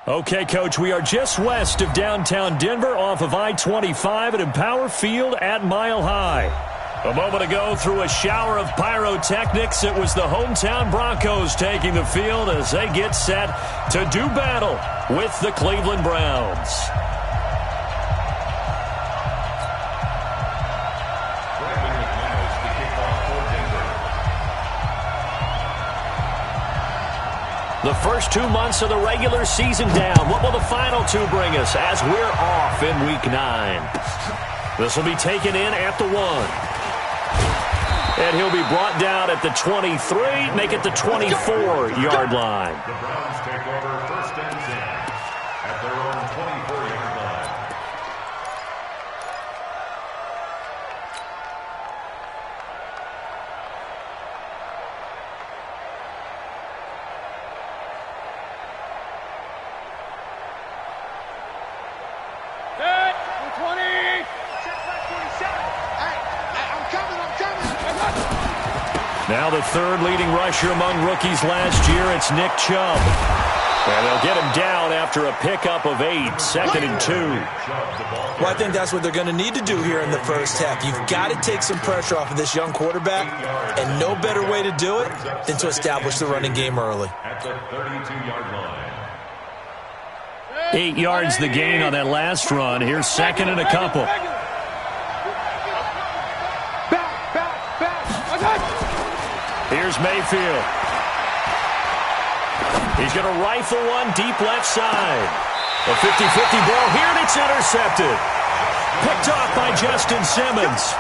Okay, Coach, we are just west of downtown Denver off of I-25 at Empower Field at Mile High. A moment ago, through a shower of pyrotechnics, it was the hometown Broncos taking the field as they get set to do battle with the Cleveland Browns. The first 2 months of the regular season down. What will the final two bring us as we're off in Week 9? This will be taken in at the 1. And he'll be brought down at the 23, make it the 24-yard line. The Browns take over first and 10 at their own 24-yard line. Now the third leading rusher among rookies last year, it's Nick Chubb. And they'll get him down after a pickup of 8, 2nd and 2. Well, I think that's what they're going to need to do here in the first half. You've got to take some pressure off of this young quarterback, and no better way to do it than to establish the running game early. At the 32-yard line. 8 yards the gain on that last run. Here's 2nd and a couple. Here's Mayfield. He's going to rifle one deep left side. A 50-50 ball here, and it's intercepted. Picked off by Justin Simmons.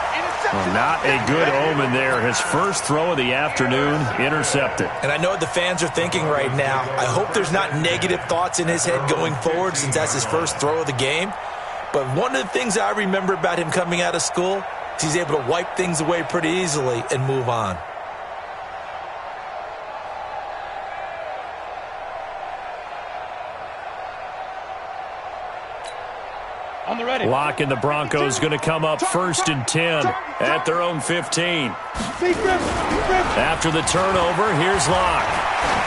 Well, not a good omen there. His first throw of the afternoon, intercepted. And I know what the fans are thinking right now. I hope there's not negative thoughts in his head going forward since that's his first throw of the game. But one of the things I remember about him coming out of school is he's able to wipe things away pretty easily and move on. Lock and the Broncos going to come up 1st and 10 at their own 15. After the turnover, here's Locke.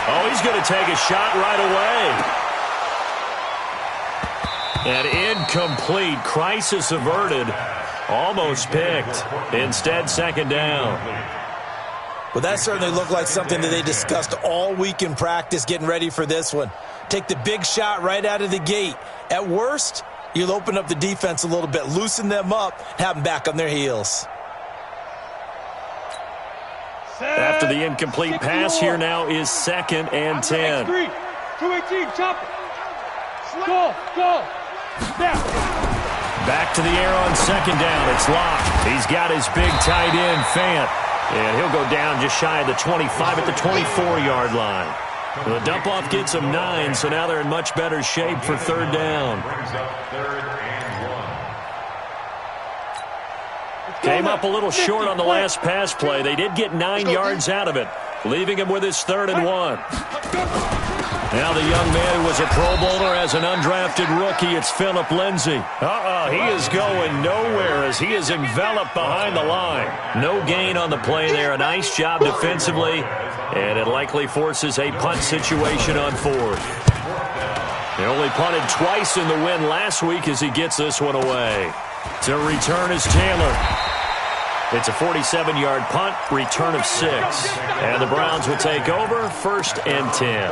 Oh, he's going to take a shot right away. And incomplete. Crisis averted. Almost picked. Instead, 2nd down. Well, that certainly looked like something that they discussed all week in practice getting ready for this one. Take the big shot right out of the gate. At worst, you'll open up the defense a little bit, loosen them up, have them back on their heels. After the incomplete pass, here now is 2nd and 10. 218, chop it. Go. Back to the air on 2nd down. It's Locke. He's got his big tight end, Fant. And he'll go down just shy of the 25 at the 24-yard line. The dump-off gets them 9, so now they're in much better shape for 3rd down. Came up a little short on the last pass play. They did get 9 yards out of it, leaving him with his 3rd and 1. Now the young man who was a Pro Bowler as an undrafted rookie, it's Phillip Lindsay. He is going nowhere as he is enveloped behind the line. No gain on the play there. A nice job defensively, and it likely forces a punt situation on 4th. They only punted twice in the win last week as he gets this one away. To return is Taylor. It's a 47-yard punt, return of 6. And the Browns will take over 1st and 10.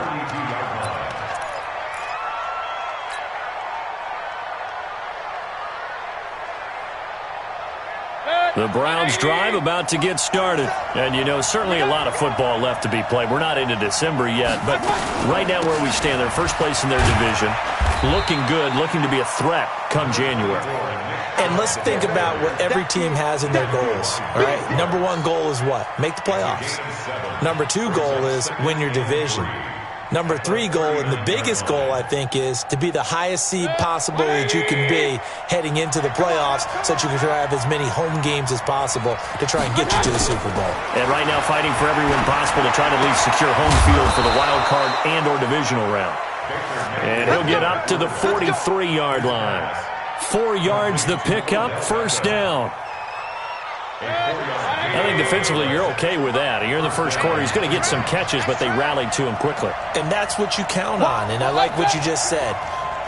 The Browns drive about to get started. And, you know, certainly a lot of football left to be played. We're not into December yet, but right now where we stand, they're first place in their division. Looking good, looking to be a threat come January. And let's think about what every team has in their goals. All right, number 1 goal is what? Make the playoffs. Number 2 goal is win your division. Number 3 goal, and the biggest goal, I think, is to be the highest seed possible that you can be heading into the playoffs so that you can try to have as many home games as possible to try and get you to the Super Bowl. And right now fighting for everyone possible to try to at least secure home field for the wild card and or divisional round. And he'll get up to the 43-yard line. 4 yards the pickup, 1st down. I think defensively you're okay with that. You're in the first quarter. He's going to get some catches, but they rallied to him quickly. And that's what you count on, and I like what you just said.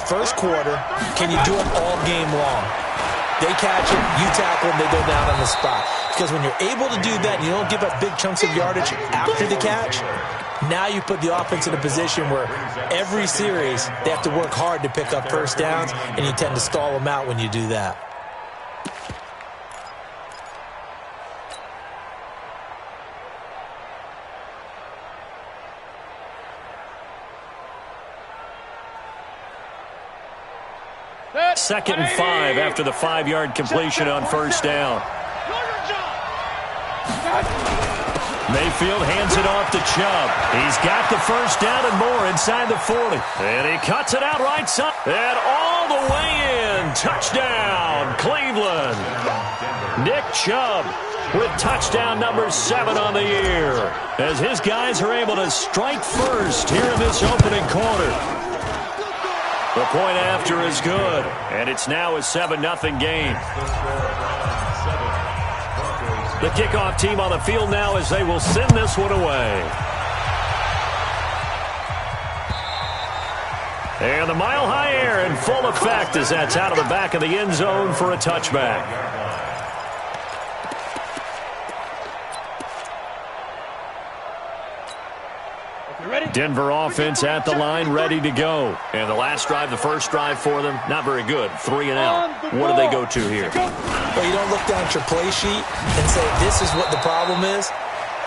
First quarter, can you do it all game long? They catch it, you tackle them, they go down on the spot. Because when you're able to do that, you don't give up big chunks of yardage after the catch, now you put the offense in a position where every series they have to work hard to pick up first downs, and you tend to stall them out when you do that. Second and 5 after the 5-yard completion on first down. Mayfield hands it off to Chubb. He's got the first down and more inside the 40. And he cuts it out right side. And all the way in. Touchdown, Cleveland. Nick Chubb with touchdown number 7 on the year, as his guys are able to strike first here in this opening quarter. The point after is good, and it's now a 7-0 game. The kickoff team on the field now as they will send this one away. And the mile-high air in full effect as that's out of the back of the end zone for a touchback. Denver offense at the line, ready to go. And the last drive, the first drive for them, not very good. 3 and out. What do they go to here? Well, you don't look down at your play sheet and say, this is what the problem is.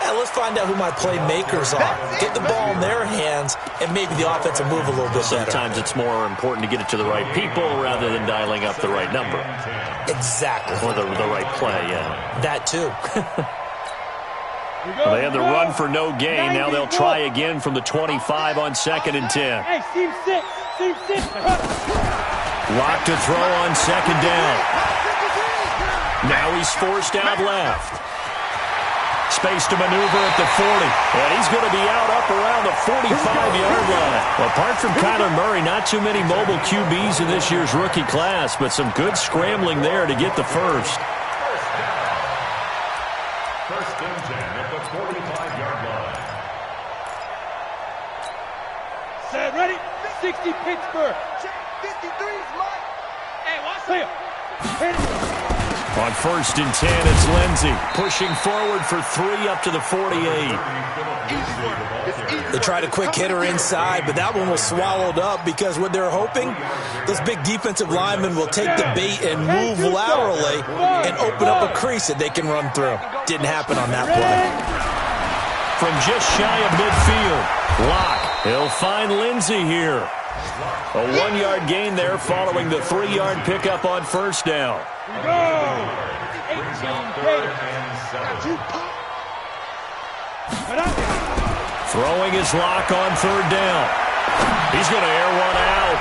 Let's find out who my playmakers are. Get the ball in their hands, and maybe the offense will move a little bit better. Sometimes it's more important to get it to the right people rather than dialing up the right number. Exactly. Or the right play, yeah. That too. Well, they had the run for no gain. Now they'll try again from the 25 on 2nd and 10. Hey, seam 6. Seam 6. Lock to throw on 2nd down. Now he's forced out left. Space to maneuver at the 40. And he's going to be out up around the 45-yard line. Well, apart from Kyler Murray, not too many mobile QBs in this year's rookie class, but some good scrambling there to get the first. First and 10 at the 45-yard line. Set, ready? 60 Pittsburgh. 53's Mike. Hey, watch clear. Hit it. On 1st and 10, it's Lindsey pushing forward for 3 up to the 48. They tried a quick hitter inside, but that one was swallowed up because what they're hoping, those big defensive linemen will take the bait and move laterally and open up a crease that they can run through. Didn't happen on that play. From just shy of midfield, Locke, he'll find Lindsey here. A 1-yard gain there following the 3-yard pickup on first down. Throwing his Locke on 3rd down. He's going to air one out.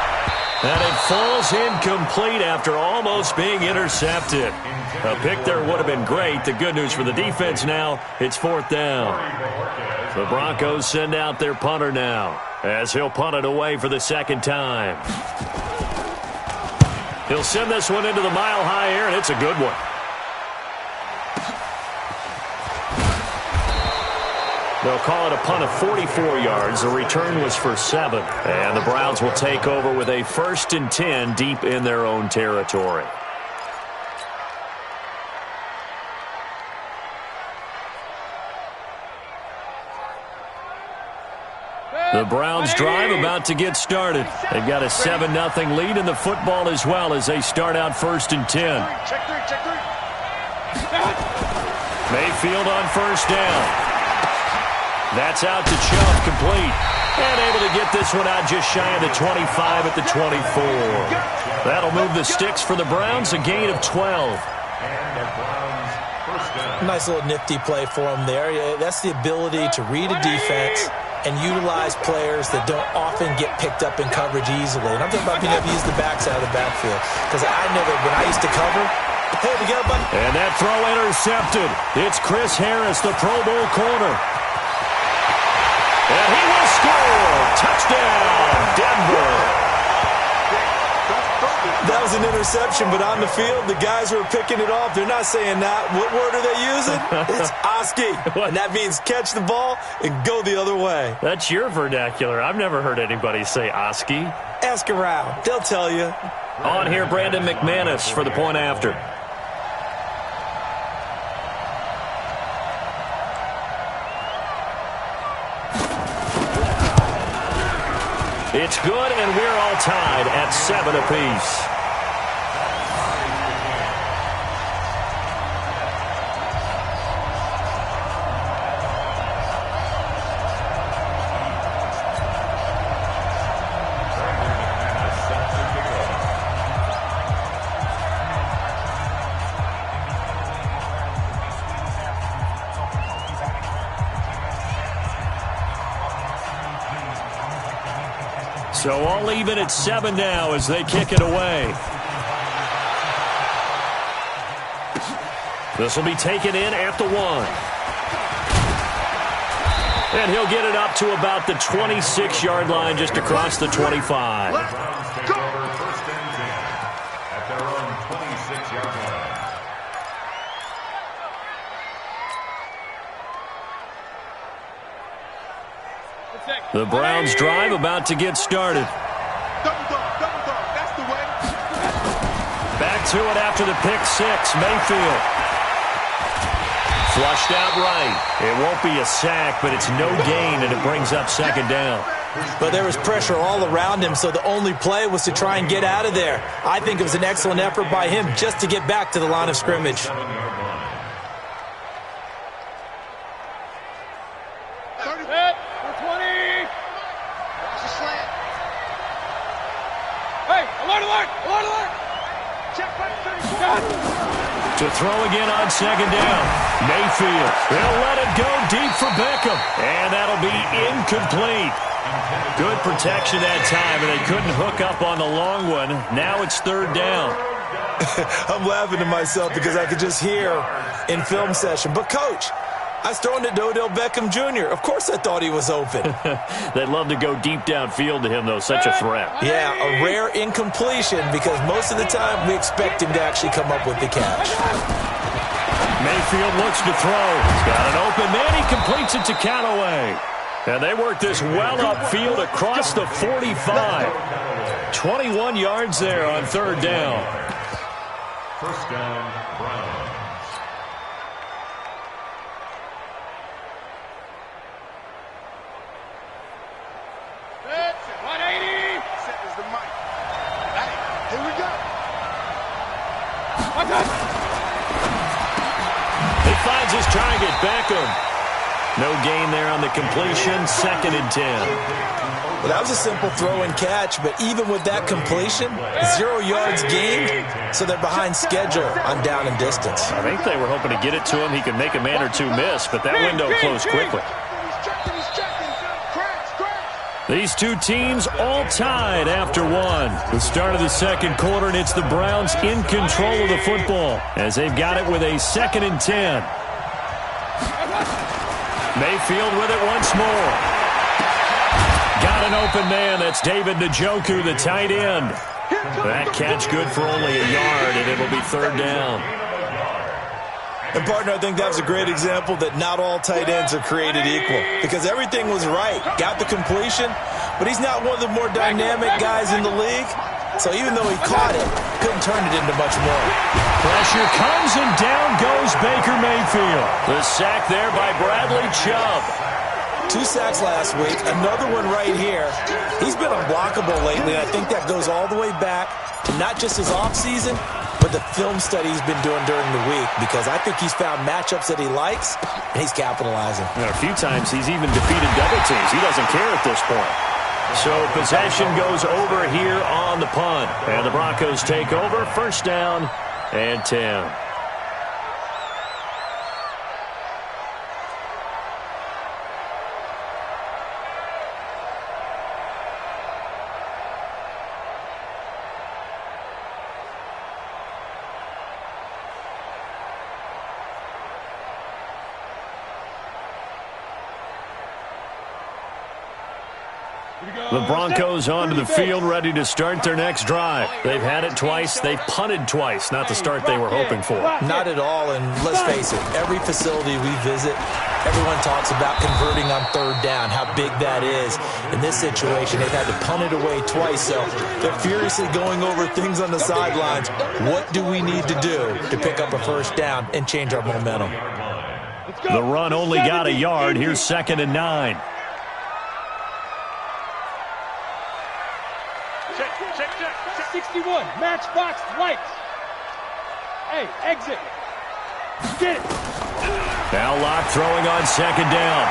And it falls incomplete after almost being intercepted. A pick there would have been great. The good news for the defense now, it's 4th down. The Broncos send out their punter now, as he'll punt it away for the 2nd time. He'll send this one into the mile-high air, and it's a good one. They'll call it a punt of 44 yards. The return was for 7. And the Browns will take over with a 1st and 10 deep in their own territory. The Browns drive about to get started. They've got a 7-0 lead in the football as well as they start out 1st and 10. Mayfield on 1st down. That's out to Chubb, complete. And able to get this one out just shy of the 25 at the 24. That'll move the sticks for the Browns, a gain of 12. Nice little nifty play for them there. That's the ability to read a defense and utilize players that don't often get picked up in coverage easily. And I'm talking about being able to use the backs out of the backfield. Because when I used to cover, hey, we got a buddy. And that throw intercepted. It's Chris Harris, the Pro Bowl corner. And he will score. Touchdown, Denver. That was an interception, but on the field, the guys who are picking it off, they're not saying that. What word are they using? It's oski, and that means catch the ball and go the other way. That's your vernacular. I've never heard anybody say oski. Ask around. They'll tell you. On here, Brandon McManus for the point after. It's good, and we're all tied at 7 apiece. So all even at 7 now as they kick it away. This will be taken in at the 1. And he'll get it up to about the 26-yard line just across the 25. Browns take over first and 10 at their own 26-yard line. The Browns drive about to get started. Double dog, that's the way. Back to it after the pick 6, Mayfield. Flushed out right. It won't be a sack, but it's no gain, and it brings up second down. But there was pressure all around him, so the only play was to try and get out of there. I think it was an excellent effort by him just to get back to the line of scrimmage. To throw again on second down. Mayfield. They'll let it go deep for Beckham. And that'll be incomplete. Good protection that time, and they couldn't hook up on the long one. Now it's third down. I'm laughing to myself because I could just hear in film session. But, Coach, I was throwing to Odell Beckham Jr. Of course I thought he was open. They'd love to go deep downfield to him, though. Such a threat. Yeah, a rare incompletion because most of the time we expect him to actually come up with the catch. Mayfield looks to throw. He's got an open man. He completes it to Callaway. And they work this well upfield across the 45. 21 yards there on third down. First down, Browns. He finds his target, Beckham. No gain there on the completion, second and 10. Well, that was a simple throw and catch, but even with that completion, 0 yards gained, so they're behind schedule on down and distance. I think they were hoping to get it to him. He could make a man or two miss, but that window closed quickly. These two teams all tied after one. The start of the second quarter, and it's the Browns in control of the football as they've got it with a second and 10. Mayfield with it once more. Got an open man. That's David Njoku, the tight end. That catch good for only a yard, and it'll be third down. And, partner, I think that was a great example that not all tight ends are created equal because everything was right. Got the completion, but he's not one of the more dynamic guys in the league. So even though he caught it, couldn't turn it into much more. Pressure comes, and down goes Baker Mayfield. The sack there by Bradley Chubb. 2 sacks last week, another one right here. He's been unblockable lately, and I think that goes all the way back to not just his offseason, but the film study he's been doing during the week because I think he's found matchups that he likes, and he's capitalizing. And a few times he's even defeated double teams. He doesn't care at this point. So possession goes over here on the punt. And the Broncos take over, first down and 10. The Broncos onto the field, ready to start their next drive. They've had it twice. They've punted twice. Not the start they were hoping for. Not at all, and let's face it, every facility we visit, everyone talks about converting on third down, how big that is. In this situation, they've had to punt it away twice, so they're furiously going over things on the sidelines. What do we need to do to pick up a first down and change our momentum? The run only got a yard. Here's 2nd and 9. Check. 61, matchbox lights. Hey, exit. Get it. Now Locke throwing on 2nd down.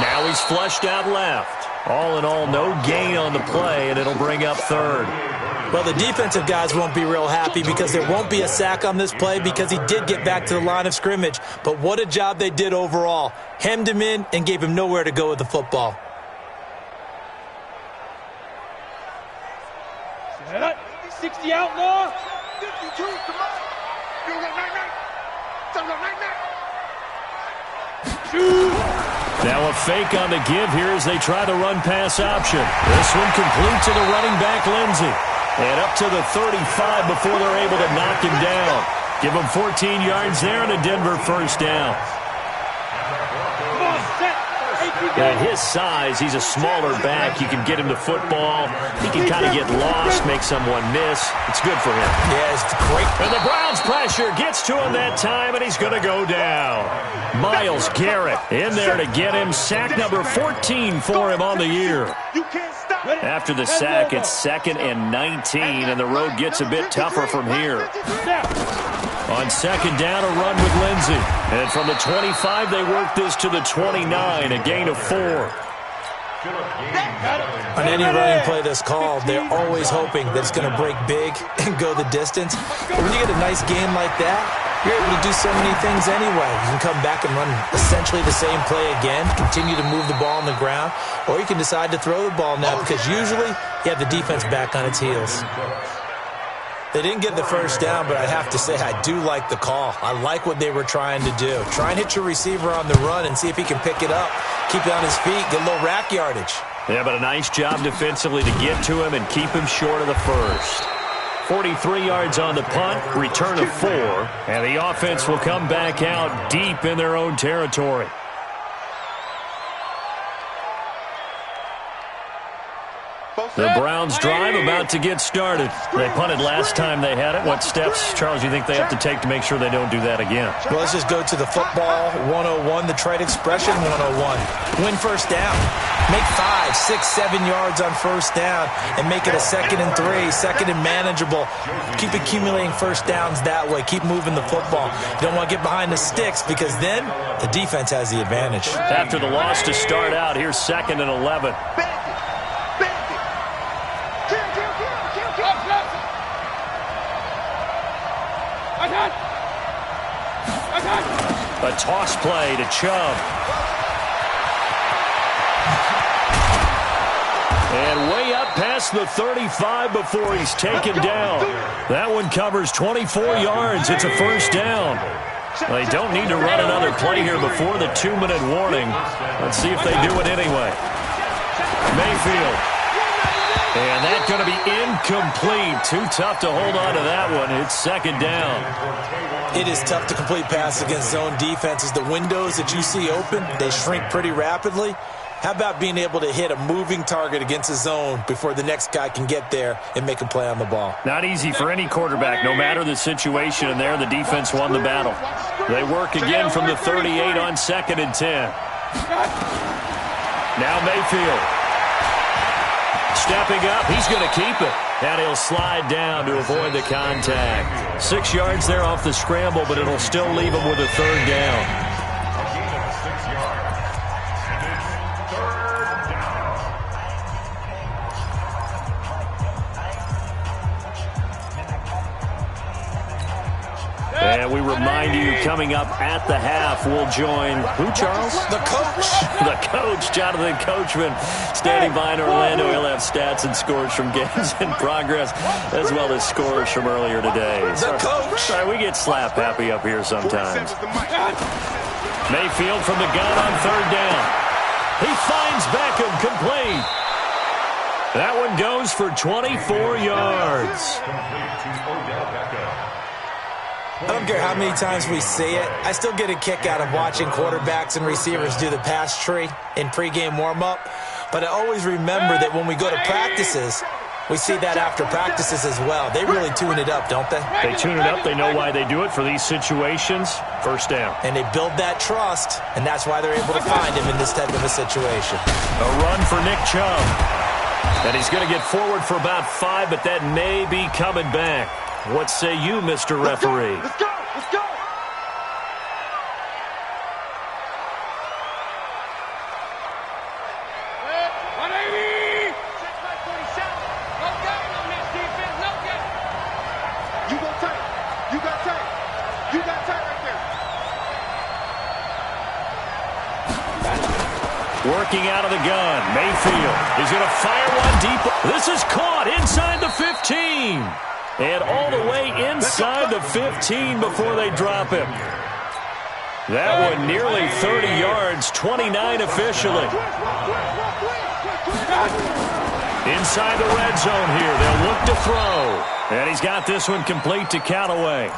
Now he's flushed out left. All in all, no gain on the play, and it'll bring up 3rd. Well, the defensive guys won't be real happy because there won't be a sack on this play because he did get back to the line of scrimmage. But what a job they did overall. Hemmed him in and gave him nowhere to go with the football. 60 outlaw. 52, come on. Now a fake on the give here as they try the run-pass option. This one complete to the running back, Lindsey. And up to the 35 before they're able to knock him down. Give him 14 yards there and a Denver first down. Come on, set. At his size, he's a smaller back. You can get him the football. He can kind of get lost, make someone miss. It's good for him. Yeah, it's great. And the Browns pressure gets to him that time, and he's going to go down. Myles Garrett in there to get him. Sack number 14 for him on the year. After the sack, it's 2nd and 19, and the road gets a bit tougher from here. On 2nd down, a run with Lindsey. And from the 25, they work this to the 29, a gain of 4. On any running play that's called, they're always hoping that it's going to break big and go the distance. But when you get a nice game like that, you're able to do so many things anyway. You can come back and run essentially the same play again, continue to move the ball on the ground, or you can decide to throw the ball now because usually you have the defense back on its heels. They didn't get the first down, but I have to say I do like the call. I like what they were trying to do. Try and hit your receiver on the run and see if he can pick it up. Keep it on his feet, get a little rack yardage. Yeah, but a nice job defensively to get to him and keep him short of the first. 43 yards on the punt, return of 4, and the offense will come back out deep in their own territory. The Browns drive about to get started. They punted last time they had it. What steps, Charles, you think they have to take to make sure they don't do that again? Well, let's just go to the football 101, the trade expression 101. Win first down. Make 5, 6, 7 yards on first down and make it a 2nd and 3, 2nd and manageable. Keep accumulating first downs that way. Keep moving the football. You don't want to get behind the sticks because then the defense has the advantage. After the loss to start out, here's 2nd and 11. A toss play to Chubb. And way up past the 35 before he's taken down. That one covers 24 yards. It's a first down. They don't need to run another play here before the 2-minute warning. Let's see if they do it anyway. Mayfield. And that's going to be incomplete. Too tough to hold on to that one. It's 2nd down. It is tough to complete passes against zone defenses. The windows that you see open, they shrink pretty rapidly. How about being able to hit a moving target against a zone before the next guy can get there and make a play on the ball? Not easy for any quarterback, no matter the situation. And there, the defense won the battle. They work again from the 38 on 2nd and 10. Now Mayfield. Stepping up, he's going to keep it. And he'll slide down to avoid the contact. 6 yards there off the scramble, but it'll still leave him with a 3rd down. And we remind you, coming up at the half, we'll join who, Charles? The coach. The coach, Jonathan Coachman, standing by in Orlando. He'll have stats and scores from games in progress, as well as scores from earlier today. The coach. Sorry, we get slap happy up here sometimes. Mayfield from the gun on 3rd down. He finds Beckham, complete. That one goes for 24 yards. I don't care how many times we see it. I still get a kick out of watching quarterbacks and receivers do the pass tree in pregame warm-up. But I always remember that when we go to practices, we see that after practices as well. They really tune it up, don't they? They tune it up. They know why they do it for these situations. First down. And they build that trust, and that's why they're able to find him in this type of a situation. A run for Nick Chubb. And he's going to get forward for about 5, but that may be coming back. What say you, Mr. Referee? Let's go! Let's go! Working out of the gun. Mayfield is going to fire one deep. This is caught inside the 15. And all the way inside the 15 before they drop him. That one nearly 30 yards, 29 officially. Inside the red zone here. They'll look to throw. And he's got this one complete to Callaway.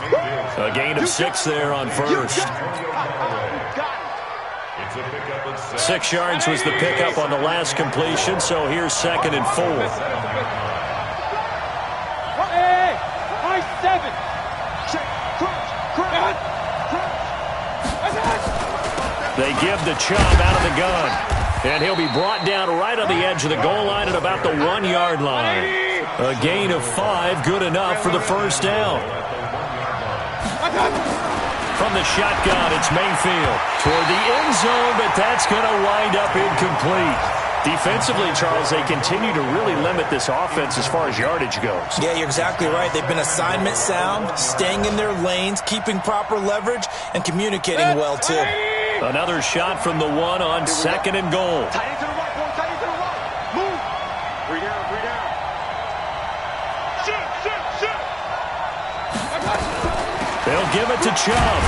A gain of 6 there on first. 6 yards was the pickup on the last completion, so here's 2nd and 4. Hey, high 7. They give the Chubb out of the gun. And he'll be brought down right on the edge of the goal line at about the 1-yard line. A gain of 5, good enough for the first down. From the shotgun, it's Mayfield toward the end zone, but that's going to wind up incomplete. Defensively, Charles, they continue to really limit this offense as far as yardage goes. Yeah, you're exactly right. They've been assignment sound, staying in their lanes, keeping proper leverage, and communicating well, too. Another shot from the 1 on 2nd and goal. Tight into the right, boy. Tight into the right. Move. 3 down, 3 down. Shoot. They'll give it to Chubb.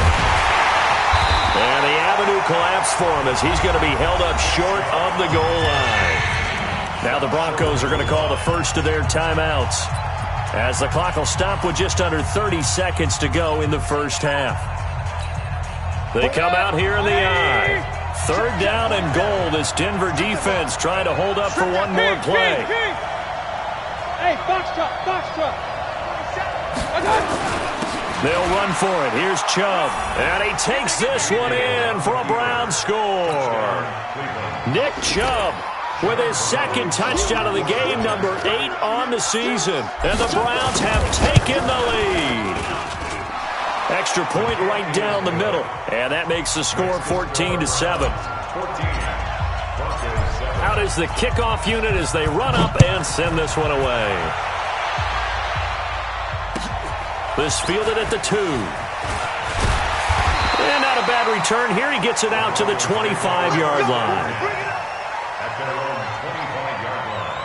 And the avenue collapsed for him as he's going to be held up short of the goal line. Now the Broncos are going to call the first of their timeouts as the clock will stop with just under 30 seconds to go in the first half. They come out here in the eye. 3rd down and goal. This Denver defense trying to hold up for one more play. Hey, box truck. They'll run for it. Here's Chubb. And he takes this one in for a Browns score. Nick Chubb with his 2nd touchdown of the game, number 8 on the season. And the Browns have taken the lead. Extra point right down the middle. And that makes the score 14-7. Out is the kickoff unit as they run up and send this one away. This fielded at the 2. And not a bad return here. He gets it out to the 25-yard line. At their own 25-yard line.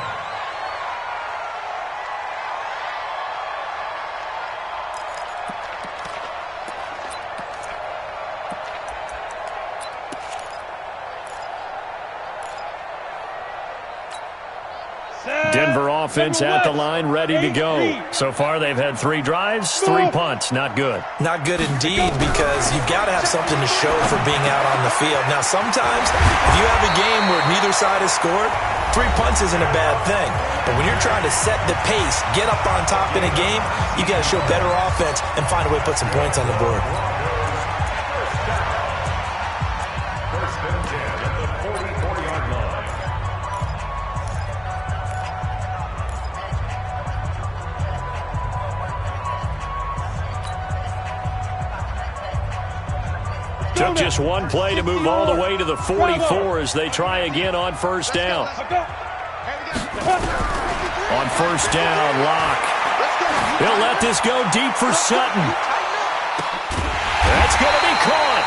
Denver offense at the line, ready to go. So far, they've had 3 drives, 3 punts. Not good. Not good indeed, because you've got to have something to show for being out on the field. Now, sometimes, if you have a game where neither side has scored, 3 punts isn't a bad thing. But when you're trying to set the pace, get up on top in a game, you got to show better offense and find a way to put some points on the board. First and 10 at the 44-yard line. Took just one play to move all the way to the 44 as they try again on first down. On first down, Locke. He'll let this go deep for Sutton. That's going to be caught.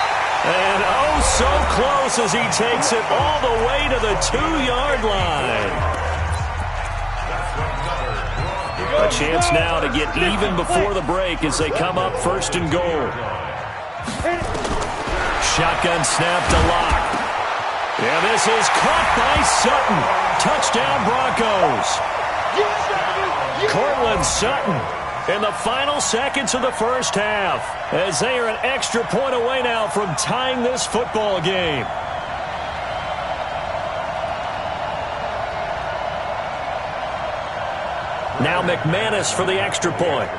And oh, so close as he takes it all the way to the 2-yard line. A chance now to get even before the break as they come up 1st and goal. Shotgun snap to Locke. Yeah, this is caught by Sutton. Touchdown, Broncos. Cortland Sutton in the final seconds of the first half, as they are an extra point away now from tying this football game. Now McManus for the extra point.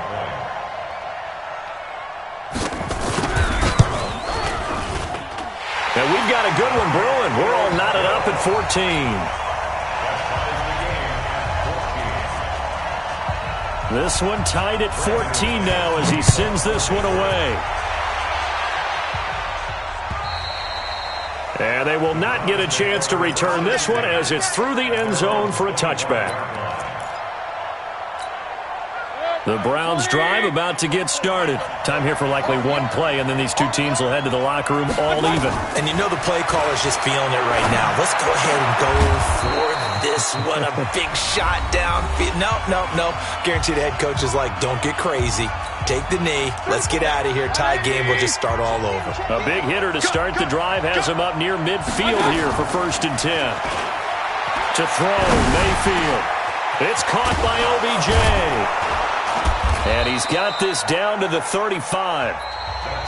And we've got a good one brewing. We're all knotted up at 14. This one tied at 14 now as he sends this one away. And they will not get a chance to return this one as it's through the end zone for a touchback. The Browns drive about to get started. Time here for likely one play, and then these two teams will head to the locker room all even. And you know the play caller's just feeling it right now. Let's go ahead and go for this one. A big shot downfield. No. Guarantee the head coach is like, don't get crazy. Take the knee. Let's get out of here. Tie game. We'll just start all over. A big hitter to start the drive has him up near midfield here for 1st and 10. To throw, Mayfield. It's caught by OBJ. And he's got this down to the 35.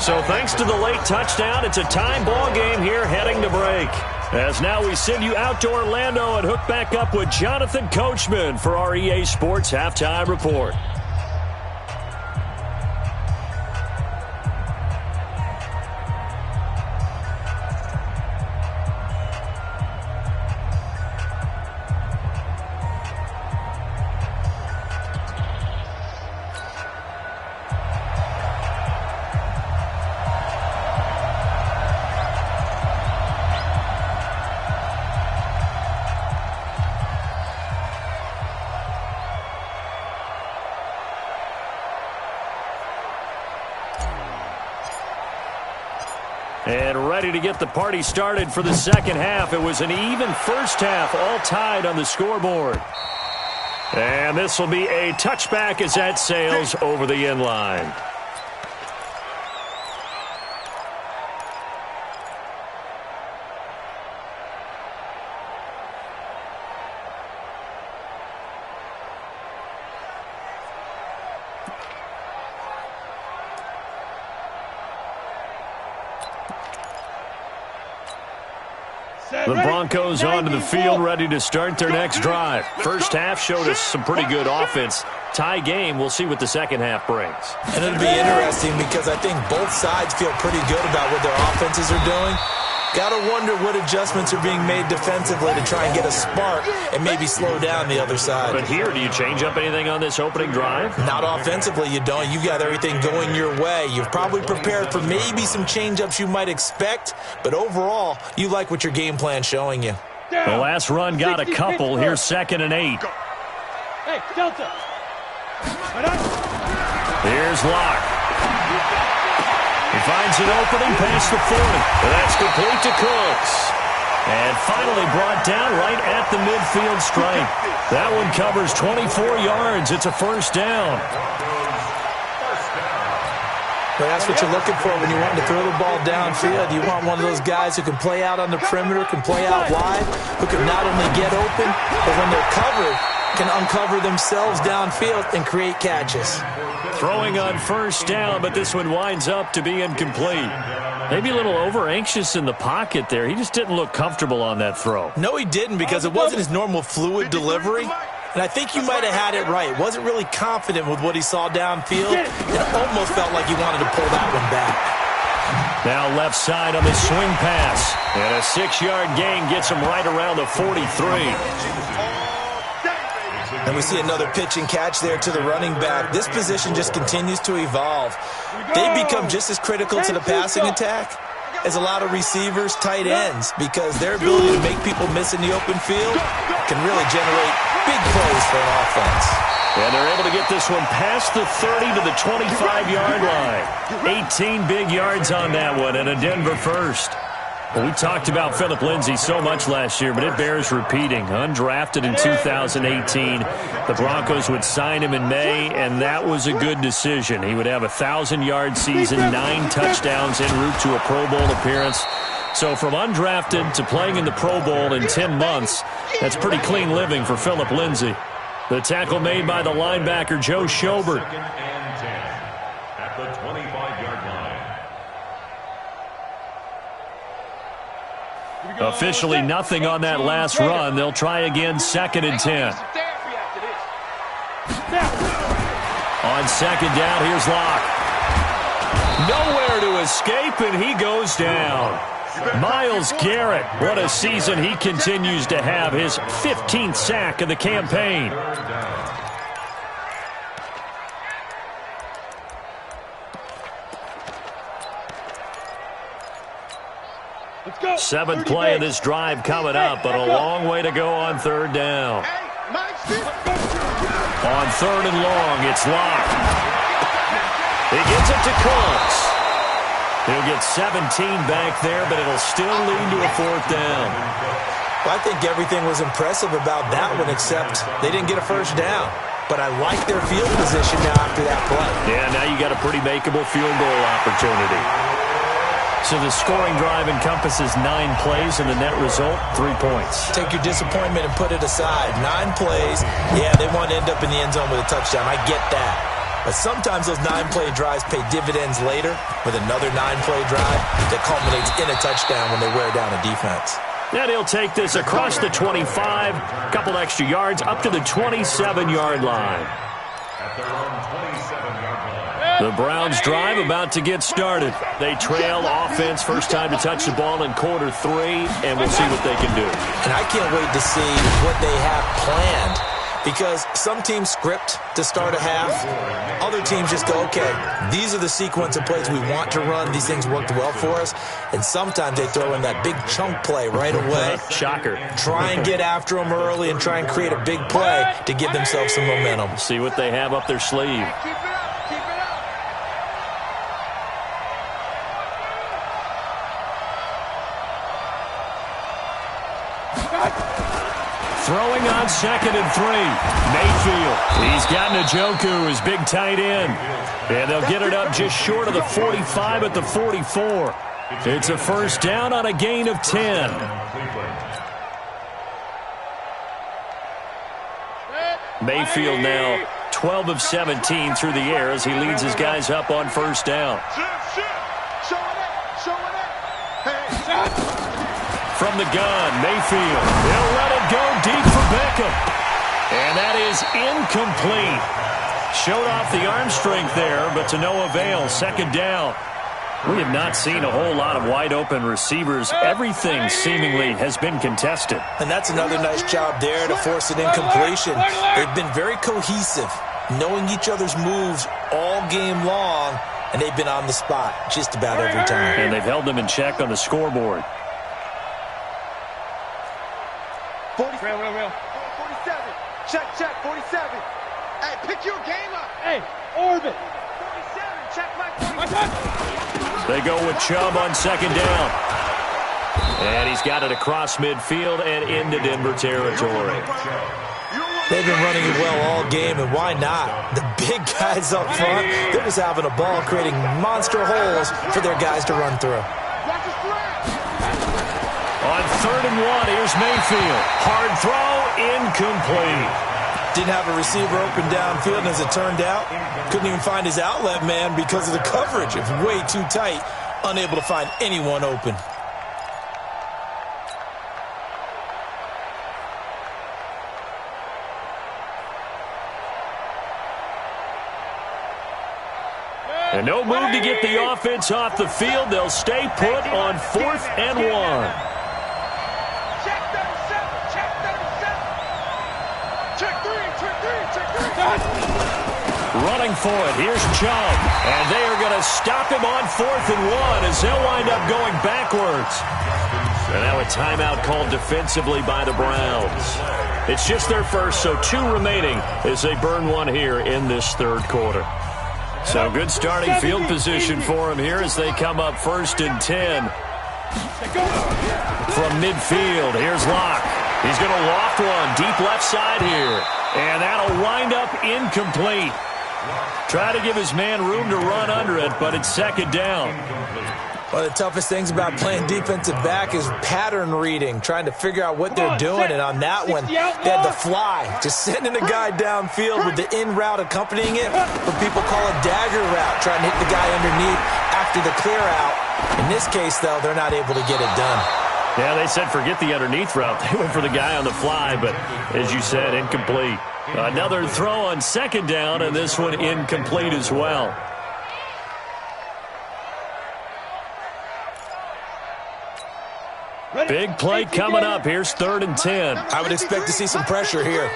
So thanks to the late touchdown, it's a time ball game here heading to break. As now we send you out to Orlando and hook back up with Jonathan Coachman for our EA Sports Halftime Report. And ready to get the party started for the second half. It was an even first half, all tied on the scoreboard. And this will be a touchback as that sails over the end line. The Broncos onto the field, ready to start their next drive. First half showed us some pretty good offense. Tie game, we'll see what the second half brings. And it'll be interesting because I think both sides feel pretty good about what their offenses are doing. Got to wonder what adjustments are being made defensively to try and get a spark and maybe slow down the other side. But here, do you change up anything on this opening drive? Not offensively, you don't. You've got everything going your way. You've probably prepared for maybe some change-ups you might expect, but overall, you like what your game plan's showing you. The last run got a couple. Here's 2nd and 8. Hey, Delta. Here's Locke. He finds an opening past the 40. That's complete to Cooks. And finally brought down right at the midfield stripe. That one covers 24 yards. It's a first down. But that's what you're looking for when you want to throw the ball downfield. You want one of those guys who can play out on the perimeter, can play out wide, who can not only get open, but when they're covered, can uncover themselves downfield and create catches. Throwing on first down, but this one winds up to be incomplete. Maybe a little over-anxious in the pocket there. He just didn't look comfortable on that throw. No, he didn't, because it wasn't his normal fluid delivery. And I think you might have had it right. Wasn't really confident with what he saw downfield. It almost felt like he wanted to pull that one back. Now left side on the swing pass. And a 6-yard gain gets him right around the 43. And we see another pitch and catch there to the running back. This position just continues to evolve. They've become just as critical to the passing attack as a lot of receivers, tight ends, because their ability to make people miss in the open field can really generate big plays for an offense. And they're able to get this one past the 30 to the 25-yard line. 18 big yards on that one, and a Denver first. Well, we talked about Phillip Lindsay so much last year, but it bears repeating. Undrafted in 2018. The Broncos would sign him in May, and that was a good decision. He would have a 1,000-yard season, 9 touchdowns en route to a Pro Bowl appearance. So from undrafted to playing in the Pro Bowl in 10 months, that's pretty clean living for Phillip Lindsay. The tackle made by the linebacker, Joe Schobert. Second and 10 at the 25-yard line. Officially nothing on that last run. They'll try again, 2nd and 10. On 2nd down, here's Locke. Nowhere to escape, and he goes down. Myles Garrett, what a season he continues to have. His 15th sack of the campaign. 7th play of this drive coming up, but a long way to go on 3rd down. On 3rd and long, it's Locke. He gets it to Coates. He'll get 17 back there, but it'll still lead to a 4th down. Well, I think everything was impressive about that one, except they didn't get a 1st down. But I like their field position now after that play. Yeah, now you got a pretty makeable field goal opportunity. So the scoring drive encompasses 9 plays, and the net result, 3 points. Take your disappointment and put it aside. 9 plays, yeah, they want to end up in the end zone with a touchdown. I get that. But sometimes those 9-play drives pay dividends later with another 9-play drive that culminates in a touchdown when they wear down a defense. And he'll take this across the 25, a couple extra yards, up to the 27-yard line. At their own 27-yard line. The Browns drive about to get started. They trail offense, first time to touch the ball in quarter 3, and we'll see what they can do. And I can't wait to see what they have planned, because some teams script to start a half. Other teams just go, okay, these are the sequence of plays we want to run. These things worked well for us. And sometimes they throw in that big chunk play right away. Shocker. Try and get after them early and try and create a big play to give themselves some momentum. See what they have up their sleeve. Keep it up. Keep it up. Throwing on 2nd and 3. Mayfield. He's got Njoku, his big tight end. And they'll get it up just short of the 45 at the 44. It's a 1st down on a gain of 10. Mayfield now 12 of 17 through the air as he leads his guys up on 1st down. From the gun, Mayfield. He'll let it go deep for Beckham. And that is incomplete. Showed off the arm strength there, but to no avail. 2nd down. We have not seen a whole lot of wide-open receivers. Everything seemingly has been contested. And that's another nice job there to force an incompletion. They've been very cohesive, knowing each other's moves all game long, and they've been on the spot just about every time. And they've held them in check on the scoreboard. 47. Check, 47. Hey, pick your game up. Hey, orbit. 47, check my 47. They go with Chubb on 2nd down. And he's got it across midfield and into Denver territory. They've been running it well all game, and why not? The big guys up front, they're just having a ball, creating monster holes for their guys to run through. On 3rd and 1, here's Mayfield. Hard throw, incomplete. Didn't have a receiver open downfield, and as it turned out, couldn't even find his outlet man because of the coverage. It's way too tight, unable to find anyone open. And no move to get the offense off the field. They'll stay put on 4th and 1. Check 37, check 37. Check 3, check 3, check 3. Running for it, here's Chubb. And they are going to stop him on 4th and 1 as they'll wind up going backwards. And now a timeout called defensively by the Browns. It's just their first, so 2 remaining as they burn one here in this 3rd quarter. So good starting field position for him here as they come up 1st and 10. From midfield, here's Locke. He's going to loft one deep left side here. And that'll wind up incomplete. Try to give his man room to run under it, but it's 2nd down. One of the toughest things about playing defensive back is pattern reading, trying to figure out what they're doing. And on that one, they had the fly, just sending a guy downfield with the in route accompanying it, what people call a dagger route, trying to hit the guy underneath after the clear out. In this case, though, they're not able to get it done. Yeah, they said forget the underneath route. They went for the guy on the fly, but as you said, incomplete. Another throw on second down, and this one incomplete as well. Big play coming up. Here's 3rd and 10. I would expect to see some pressure here.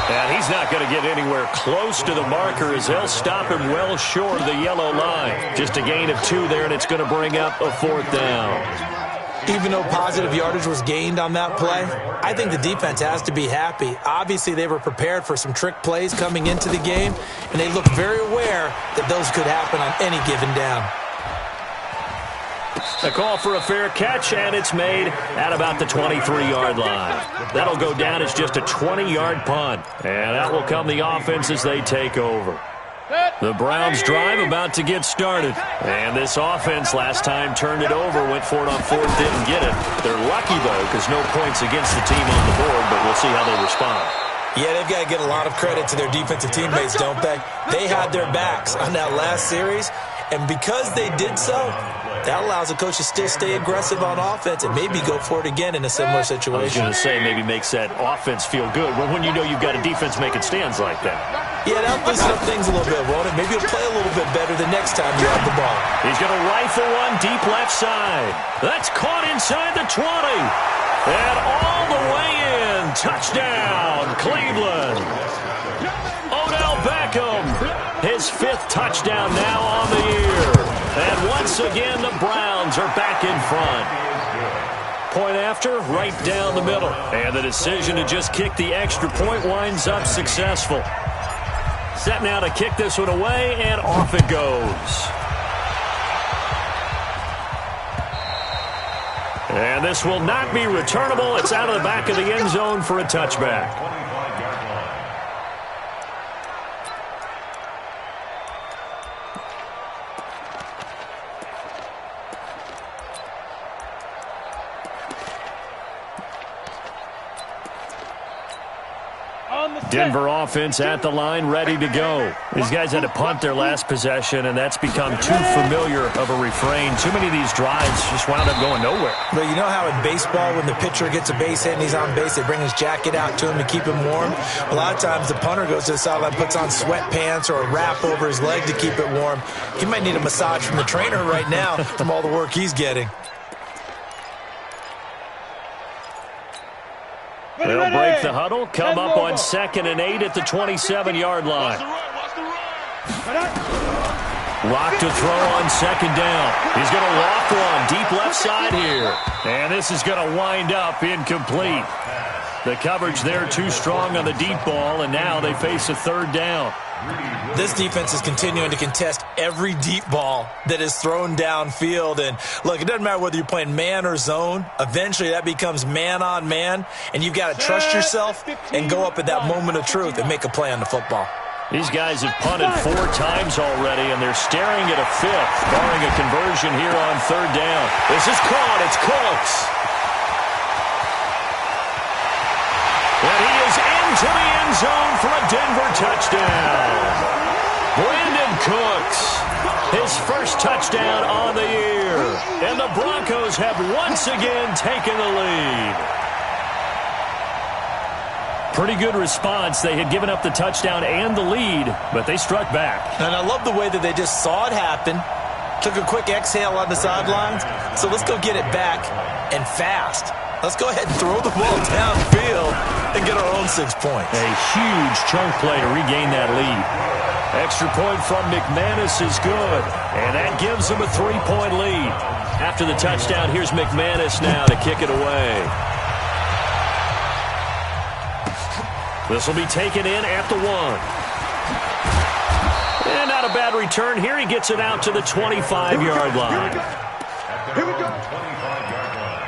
And he's not going to get anywhere close to the marker as they'll stop him well short of the yellow line. Just a gain of 2 there, and it's going to bring up a 4th down. Even though positive yardage was gained on that play, I think the defense has to be happy. Obviously, they were prepared for some trick plays coming into the game, and they looked very aware that those could happen on any given down. A call for a fair catch, and it's made at about the 23-yard line. That'll go down as just a 20-yard punt, and that will come the offense as they take over. The Browns drive about to get started. And this offense last time turned it over, went for it on 4th, didn't get it. They're lucky, though, because no points against the team on the board, but we'll see how they respond. Yeah, they've got to get a lot of credit to their defensive teammates, don't they? They had their backs on that last series, and because they did so, that allows the coach to still stay aggressive on offense and maybe go for it again in a similar situation. I was going to say maybe makes that offense feel good. Well, when you know you've got a defense making stands like that. Yeah, that'll loosen up things a little bit, won't it? Maybe you'll play a little bit better the next time you have the ball. He's going to rifle one deep left side. That's caught inside the 20. And all the way in. Touchdown, Cleveland. Odell Beckham. His 5th touchdown now on the year. And once again, the Browns are back in front. Point after, right down the middle. And the decision to just kick the extra point winds up successful. Set now to kick this one away, and off it goes. And this will not be returnable. It's out of the back of the end zone for a touchback. Denver offense at the line, ready to go. These guys had to punt their last possession, and that's become too familiar of a refrain. Too many of these drives just wound up going nowhere. But you know how in baseball, when the pitcher gets a base hit and he's on base, they bring his jacket out to him to keep him warm? A lot of times the punter goes to the sideline, puts on sweatpants or a wrap over his leg to keep it warm. He might need a massage from the trainer right now from all the work he's getting. They'll break the huddle, come up on 2nd and 8 at the 27-yard line. Rock to throw on 2nd down. He's going to loft one deep left side here. And this is going to wind up incomplete. The coverage there too strong on the deep ball, and now they face a 3rd down. This defense is continuing to contest every deep ball that is thrown downfield. And look, it doesn't matter whether you're playing man or zone. Eventually that becomes man on man, and you've got to trust yourself and go up at that moment of truth and make a play on the football. These guys have punted 4 times already, and they're staring at a 5th, barring a conversion here on 3rd down. This is caught. It's Cooks. And he is into the end zone for a Denver touchdown. Brandon Cooks, his first touchdown on the year. And the Broncos have once again taken the lead. Pretty good response. They had given up the touchdown and the lead, but they struck back. And I love the way that they just saw it happen, took a quick exhale on the sidelines. So let's go get it back, and fast. Let's go ahead and throw the ball downfield and get our own 6 points. A huge chunk play to regain that lead. Extra point from McManus is good, and that gives them a 3-point lead. After the touchdown, here's McManus now to kick it away. This will be taken in at the 1. And not a bad return here. He gets it out to the 25-yard line. Here we go. 25-yard line.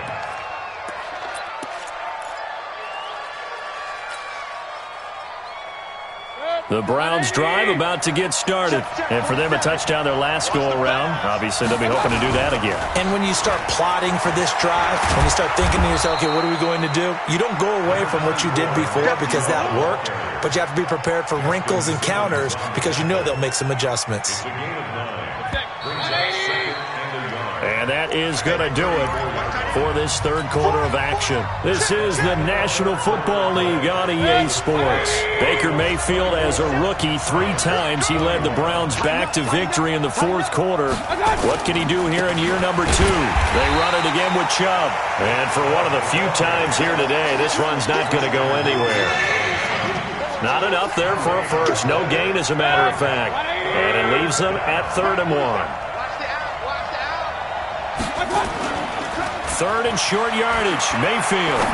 The Browns drive about to get started. And for them, a touchdown their last go-around. Obviously, they'll be hoping to do that again. And when you start plotting for this drive, when you start thinking to yourself, okay, what are we going to do? You don't go away from what you did before because that worked, but you have to be prepared for wrinkles and counters because you know they'll make some adjustments. And that is going to do it for this third quarter of action. This is the National Football League on EA Sports. Baker Mayfield, as a rookie, 3 times he led the Browns back to victory in the fourth quarter. What can he do here in year number 2? They run it again with Chubb. And for one of the few times here today, this run's not going to go anywhere. Not enough there for a first. No gain, as a matter of fact. And it leaves them at 3rd and 1. 3rd and short yardage. Mayfield.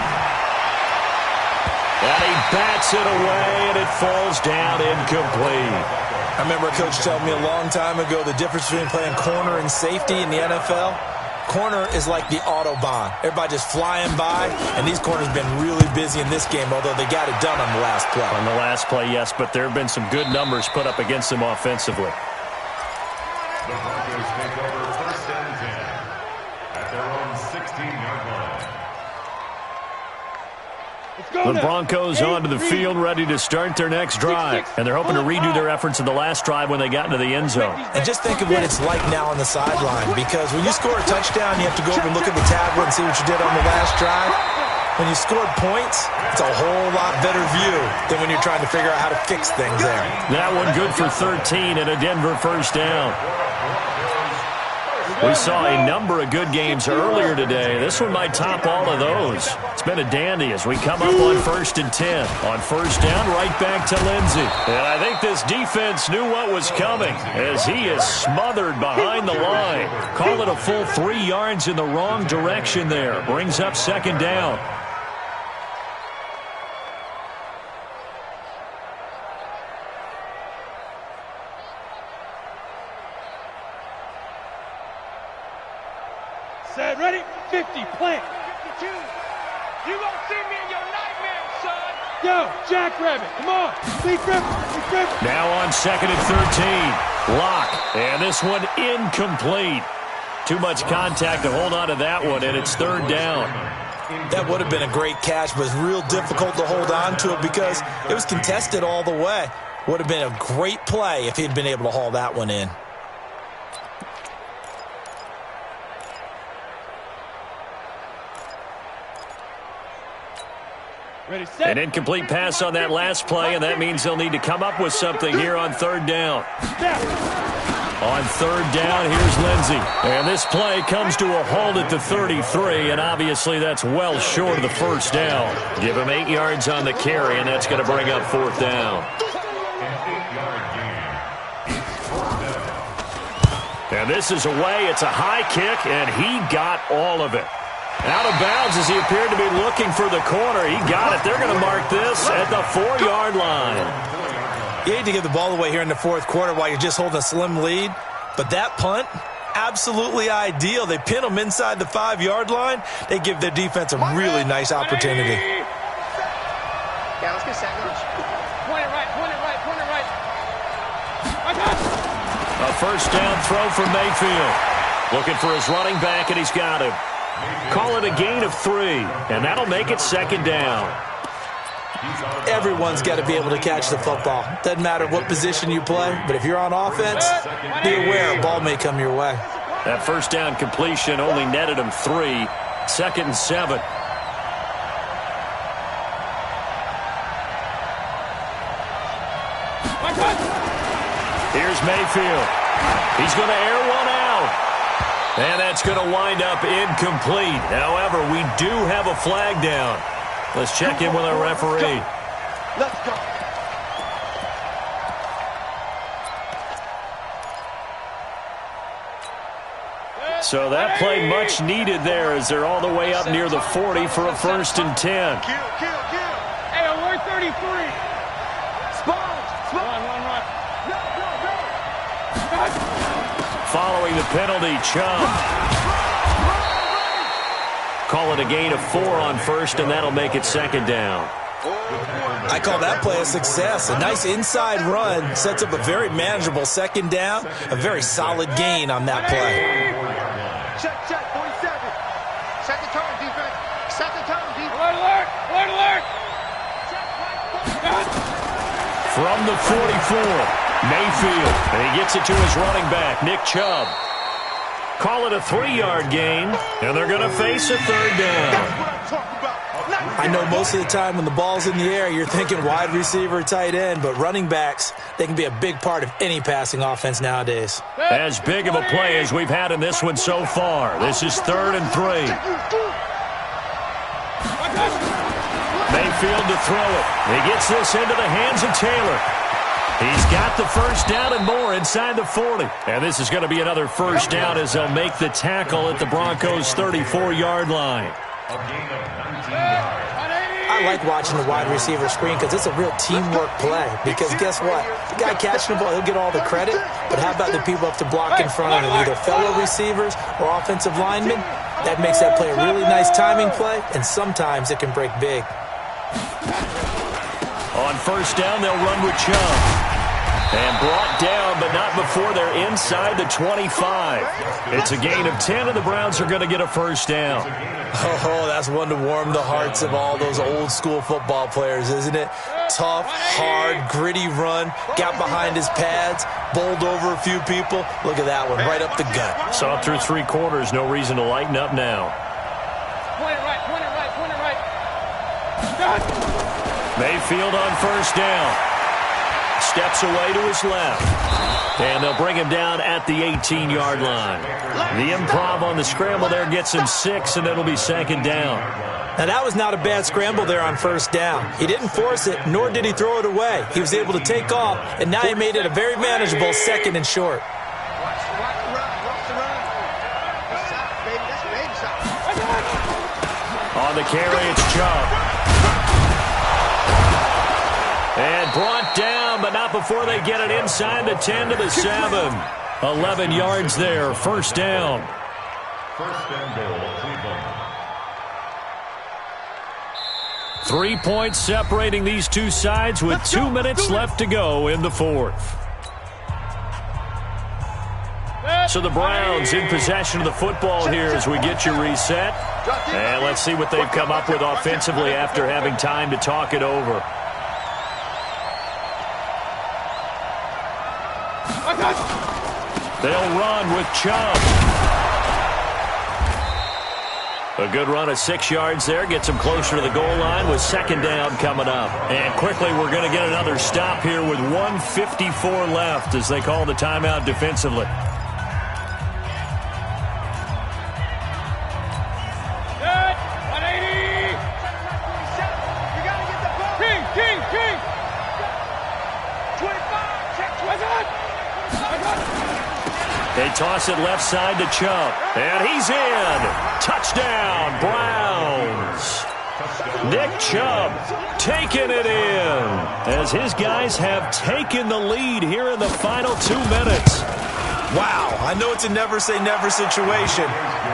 And he bats it away, and it falls down incomplete. I remember a coach telling me a long time ago the difference between playing corner and safety in the NFL. Corner is like the Autobahn. Everybody just flying by, and these corners have been really busy in this game, although they got it done on the last play. On the last play, yes, but there have been some good numbers put up against them offensively. The Broncos take over 1st and 10 at their own 16-yard line. The Broncos onto the field, ready to start their next drive. And they're hoping to redo their efforts in the last drive when they got into the end zone. And just think of what it's like now on the sideline, because when you score a touchdown, you have to go over and look at the tablet and see what you did on the last drive. When you scored points, it's a whole lot better view than when you're trying to figure out how to fix things there. That one good for 13 and a Denver first down. We saw a number of good games earlier today. This one might top all of those. It's been a dandy as we come up on 1st and 10. On first down, right back to Lindsey. And I think this defense knew what was coming as he is smothered behind the line. Call it a full 3 yards in the wrong direction there. Brings up 2nd down. Set, ready, 50, plant. 52. You gonna see me in your nightmares, son. Yo, Jackrabbit, come on. Lead Griffin. Now on 2nd and 13. Lock. And this one incomplete. Too much contact to hold on to that one, and it's 3rd down. That would have been a great catch, but it's real difficult to hold on to it because it was contested all the way. Would have been a great play if he'd been able to haul that one in. Ready, set. An incomplete pass on that last play, and that means they'll need to come up with something here on 3rd down. Step. On 3rd down, here's Lindsey. And this play comes to a halt at the 33, and obviously that's well short of the first down. Give him 8 yards on the carry, and that's going to bring up 4th down. And this is away. It's a high kick, and he got all of it. Out of bounds as he appeared to be looking for the corner. He got it. They're going to mark this at the 4-yard line. You hate to give the ball away here in the fourth quarter while you're just holding a slim lead, but that punt, absolutely ideal. They pin them inside the 5-yard line. They give their defense a really nice opportunity. Yeah, let's get second. Point it right. A first down throw from Mayfield. Looking for his running back, and he's got him. Call it a gain of 3, and that'll make it 2nd down. Everyone's got to be able to catch the football. Doesn't matter what position you play, but if you're on offense, be aware a ball may come your way. That first down completion only netted him 3. 2nd and 7. Here's Mayfield. He's going to air one out. And that's going to wind up incomplete. However, we do have a flag down. Let's check in with our referee. Let's go. So that play much needed there as they're all the way up near the 40 for a 1st and 10. Kill. Hey, we're 33. Run. Following the penalty, Chubb. Call it a gain of 4 on 1st, and that'll make it 2nd down. I call that play a success. A nice inside run sets up a very manageable second down, a very solid gain on that play. Check, 47. Set the tone, defense. Set the tone, defense. Alert, alert, alert. From the 44, Mayfield. And he gets it to his running back, Nick Chubb. Call it a 3-yard gain, and they're going to face a third down. That's what I'm talking about. I know most of the time when the ball's in the air, you're thinking wide receiver, tight end, but running backs, they can be a big part of any passing offense nowadays. As big of a play as we've had in this one so far. This is 3rd and 3. Mayfield to throw it. He gets this into the hands of Taylor. He's got the first down and more inside the 40. And this is going to be another first down as they'll make the tackle at the Broncos' 34-yard line. A gain of 19 yards. I like watching the wide receiver screen because it's a real teamwork play. Because guess what? The guy catching the ball, he'll get all the credit. But how about the people up to block in front of him, either fellow receivers or offensive linemen? That makes that play a really nice timing play, and sometimes it can break big. On first down, they'll run with Chubb. And brought down, but not before they're inside the 25. It's a gain of 10, and the Browns are going to get a first down. Oh, that's one to warm the hearts of all those old-school football players, isn't it? Tough, hard, gritty run, got behind his pads, bowled over a few people. Look at that one, right up the gut. Saw through 3 quarters, no reason to lighten up now. Point it right, point it right, point it right. Mayfield on first down. Steps away to his left. And they'll bring him down at the 18-yard line. The improv on the scramble there gets him 6, and it'll be 2nd down. Now, that was not a bad scramble there on first down. He didn't force it, nor did he throw it away. He was able to take off, and now he made it a very manageable 2nd and short. Watch the run, watch the run. That's shot, baby. That's a baby shot. On the carry, it's Chubb. And brought down, but not before they get it inside the 10 to the 7. 11 yards there, first down. First and goal, Cleveland. 3 points separating these two sides with 2 minutes left to go in the 4th. So the Browns in possession of the football here as we get you reset. And let's see what they've come up with offensively after having time to talk it over. They'll run with Chubb. A good run of 6 yards there. Gets them closer to the goal line with 2nd down coming up. And quickly we're going to get another stop here with 1:54 left as they call the timeout defensively. Good, 180. You got to get the ball. King. 25, check 25. They toss it left side to Chubb. And he's in. Touchdown, Browns. Nick Chubb taking it in as his guys have taken the lead here in the final 2 minutes. Wow, I know it's a never-say-never situation,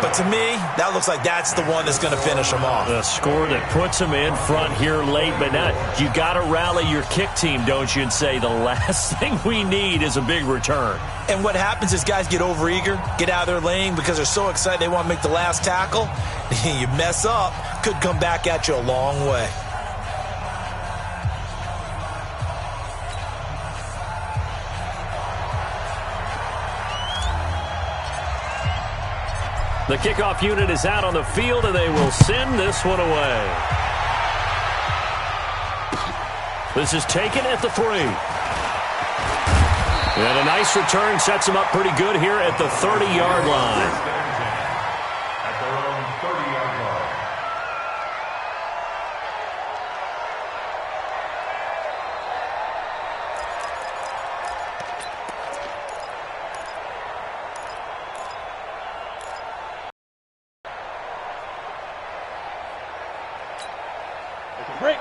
but to me, that looks like that's the one that's going to finish them off. A score that puts them in front here late, but not. You got to rally your kick team, don't you, and say the last thing we need is a big return. And what happens is guys get overeager, get out of their lane because they're so excited they want to make the last tackle. You mess up, could come back at you a long way. The kickoff unit is out on the field, and they will send this one away. This is taken at the 3. And a nice return sets them up pretty good here at the 30-yard line. At their own 30-yard line.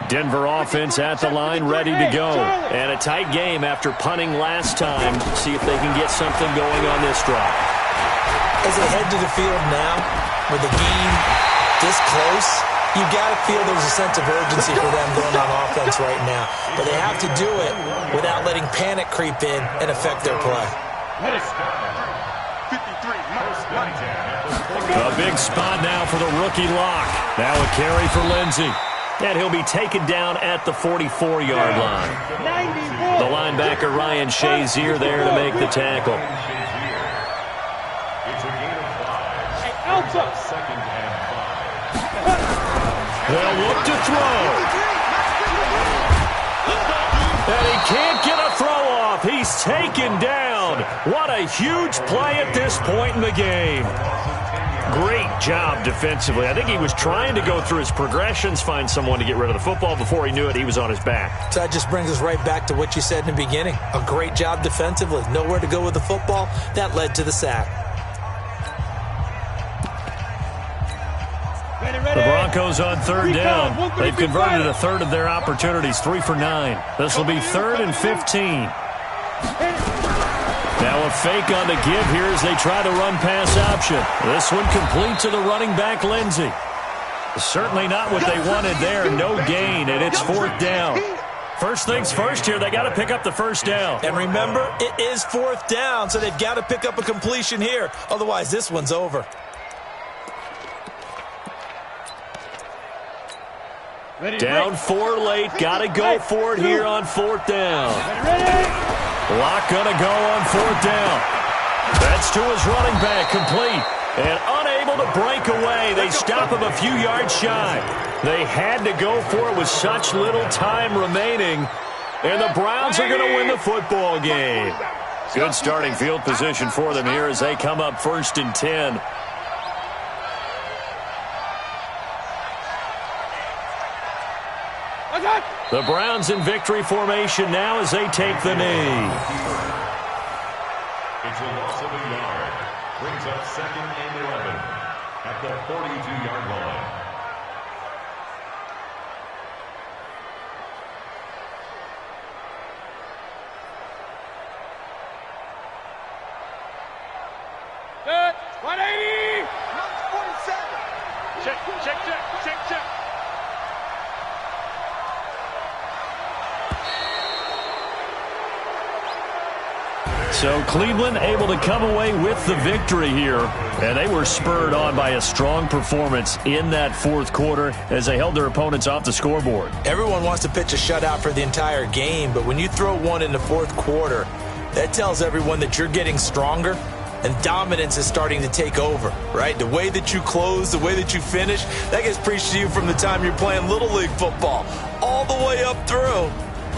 Denver offense at the line, ready to go. And a tight game after punting last time. See if they can get something going on this drive. As they head to the field now, with the game this close, You got to feel there's a sense of urgency for them going on offense right now. But they have to do it without letting panic creep in and affect their play. A big spot now for the rookie lock. Now a carry for Lindsey. And he'll be taken down at the 44-yard line. The linebacker Ryan Shazier there to make the tackle. They'll look to throw. And he can't get a throw off. He's taken down. What a huge play at this point in the game. Great job defensively. I think he was trying to go through his progressions, find someone to get rid of the football. Before he knew it, he was on his back. So that just brings us right back to what you said in the beginning. A great job defensively. Nowhere to go with the football. That led to the sack. The Broncos on third down. They've converted a third of their opportunities, 3 for 9. This will be 3rd and 15. Now a fake on the give here as they try to run pass option. This one complete to the running back, Lindsey. Certainly not what they wanted there. No gain, and it's 4th down. First things first here, they got to pick up the first down. And remember, it is 4th down, so they've got to pick up a completion here. Otherwise, this one's over. Down 4 late. Got to go for it here on 4th down. Lock going to go on 4th down. That's to his running back, complete. And unable to break away. They stop him a few yards shy. They had to go for it with such little time remaining. And the Browns are going to win the football game. Good starting field position for them here as they come up 1st and 10. The Browns in victory formation now as they take the knee. It's a loss of a yard. Brings up 2nd and 11 at the 42-yard line. Good. 180. Number 47. Check. So Cleveland able to come away with the victory here. And they were spurred on by a strong performance in that 4th quarter as they held their opponents off the scoreboard. Everyone wants to pitch a shutout for the entire game, but when you throw one in the 4th quarter, that tells everyone that you're getting stronger and dominance is starting to take over, right? The way that you close, the way that you finish, that gets preached to you from the time you're playing Little League football all the way up through.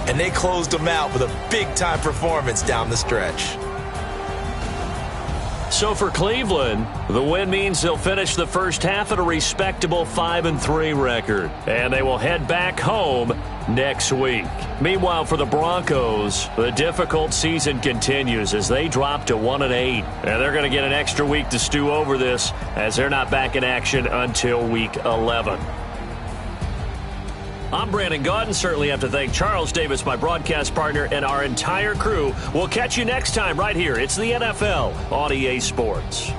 And they closed them out with a big-time performance down the stretch. So for Cleveland, the win means they'll finish the first half at a respectable 5-3 record. And they will head back home next week. Meanwhile, for the Broncos, the difficult season continues as they drop to 1-8. And they're going to get an extra week to stew over this as they're not back in action until week 11. I'm Brandon Gaudin. Certainly have to thank Charles Davis, my broadcast partner, and our entire crew. We'll catch you next time right here. It's the NFL on EA Sports.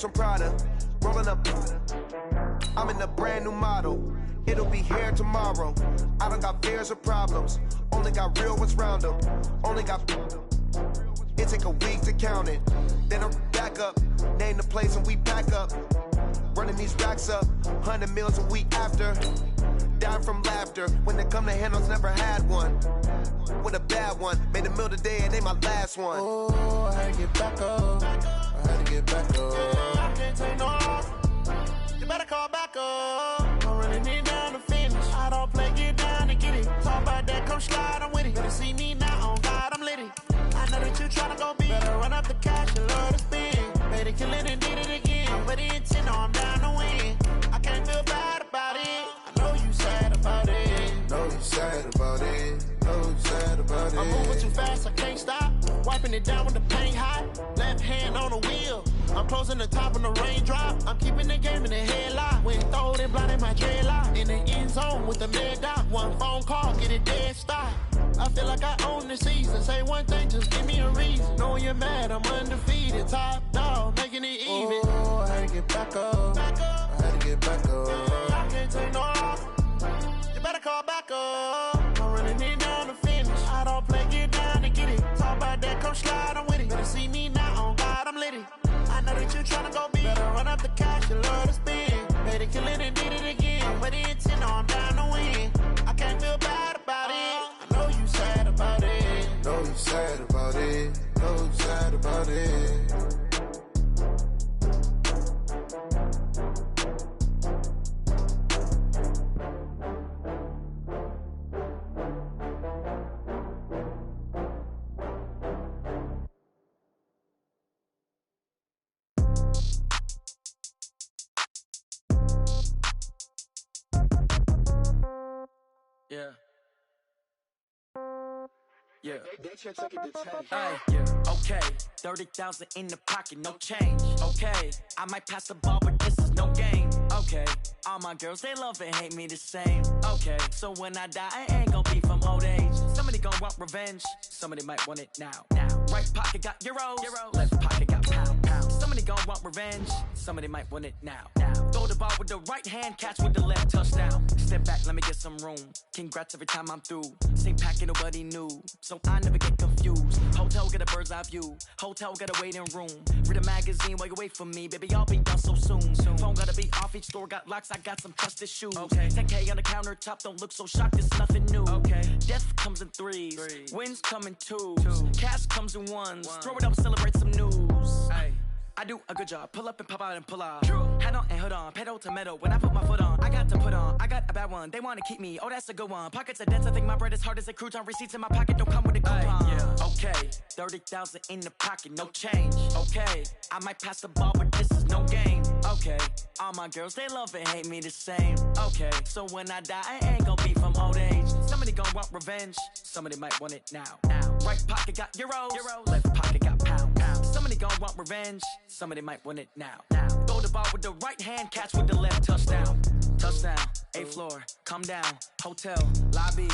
From Prada, rolling up. I'm in a brand new model. It'll be here tomorrow. I don't got fears or problems. Only got real ones round them. Only got. It take a week to count it. Then I'm back up. Name the place and we pack up. Running these racks up. 100 meals a week after. Down from laughter. When they come to handles, never had one. With a bad one. Made a meal today and ain't my last one. Oh, I had to get back up. I had to get back up. I can't take no loss. You better call back up. I'm running it down to finish. I don't play, get down and get it. Talk about that, come slide, I'm with it. Better see me now, on God, I'm litty. I know that you tryna go big. Better run up the cash, you love to spend. Made it, kill it, and did it again. But the intent, no, I'm down to win. I can't feel bad about it. I know you sad about it. Know you sad about it. Know you sad about it. I'm moving too fast, I can't stop. Wiping it down with the paint hot. Left hand on the wheel. I'm closing the top on the raindrop. I'm keeping the game in the headlock. When throwed and blinded my dreadlock. In the end zone with the mad dot. One phone call, get it dead stop. I feel like I own the season. Say one thing, just give me a reason. Knowing you're mad, I'm undefeated. Top dog, making it even. Oh, I had to get back up. Back up. I had to get back up. I can't take no loss. You better call back up. I'm running it down to finish. I don't play, get down to get it. Talk about that, come slide, I'm with it. Better see me now, on God, I'm litty. I know that you tryna go big. Better run up the cash, you love to spend. Made it, kill it, and did it again. But the intent, no, I'm down to win. I can't feel bad about it. I know you sad about it. Know you sad about it. Know you sad about it. Yeah. Yeah. Hey, yeah. Okay. 30,000 in the pocket, no change. Okay. I might pass the ball, but this is no game. Okay. All my girls, they love and hate me the same. Okay. So when I die, I ain't gonna be from old age. Somebody gonna want revenge. Somebody might want it now. Right pocket got euros. Left pocket got pounds. Somebody gonna want revenge. Somebody might want it now. Throw the ball with the right hand, catch with the left, touchdown. Step back, let me get some room. Congrats every time I'm through. Same packet, nobody knew. So I never get confused. Hotel get a bird's eye view. Hotel get a waiting room. Read a magazine while you wait for me. Baby, I'll be done so soon. Phone gotta be off, each store got locks. I got some trusted shoes. Okay. 10K on the countertop, don't look so shocked, it's nothing new. Okay. Death comes in threes. Wins come in twos. Cash comes in ones. Throw it up, celebrate some news. Hey. I do a good job, pull up and pop out and pull off. Hat on and hood on, pedal to metal. When I put my foot on, I got to put on. I got a bad one, they wanna keep me, oh that's a good one. Pockets are dense, I think my bread is hard as a crouton. Receipts in my pocket don't come with a coupon. Yeah. Okay, 30,000 in the pocket, no change. Okay, I might pass the ball, but this is no game. Okay, all my girls, they love and hate me the same. Okay, so when I die, I ain't gonna be from old age. Somebody gonna want revenge, somebody might want it now. Right pocket got euros. Left pocket got pounds. Somebody gonna want revenge, somebody might want it now. Throw the ball with the right hand, catch with the left, touchdown. Touchdown, 8th floor, come down, hotel, lobby.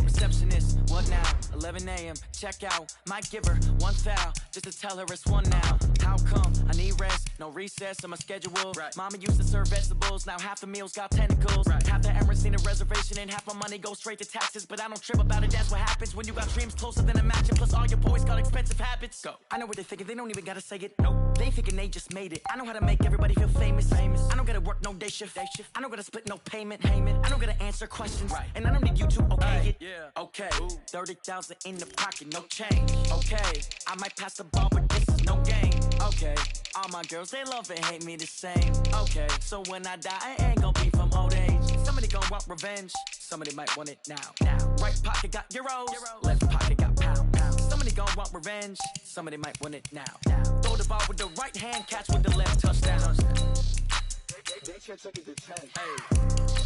Receptionist, what now? 11 a.m., check out. Might give her one foul, just to tell her it's one now. How come? I need rest, no recess in my schedule. Right. Mama used to serve vegetables, now half the meals got tentacles. Right. Half the Emirates need a reservation and half my money goes straight to taxes. But I don't trip about it, that's what happens when you got dreams closer than a match. And plus all your boys got expensive habits. Go. I know what they're thinking, they don't even gotta say it. Nope. They thinking they just made it. I know how to make everybody feel famous. I don't gotta work no day shift. I don't gotta split no payment. I don't gotta answer questions. Right. And I don't need you to okay it. Yeah. Okay. 30,000 in the pocket, no change. Okay. I might pass the ball, but this is no game. Okay, all my girls, they love and hate me the same. Okay, so when I die, I ain't gonna be from old age. Somebody gonna want revenge, somebody might want it now. Right pocket got euros, left pocket got pounds. Somebody gonna want revenge, somebody might want it now. Throw the ball with the right hand, catch with the left, touchdown. They can't take it to 10. Hey.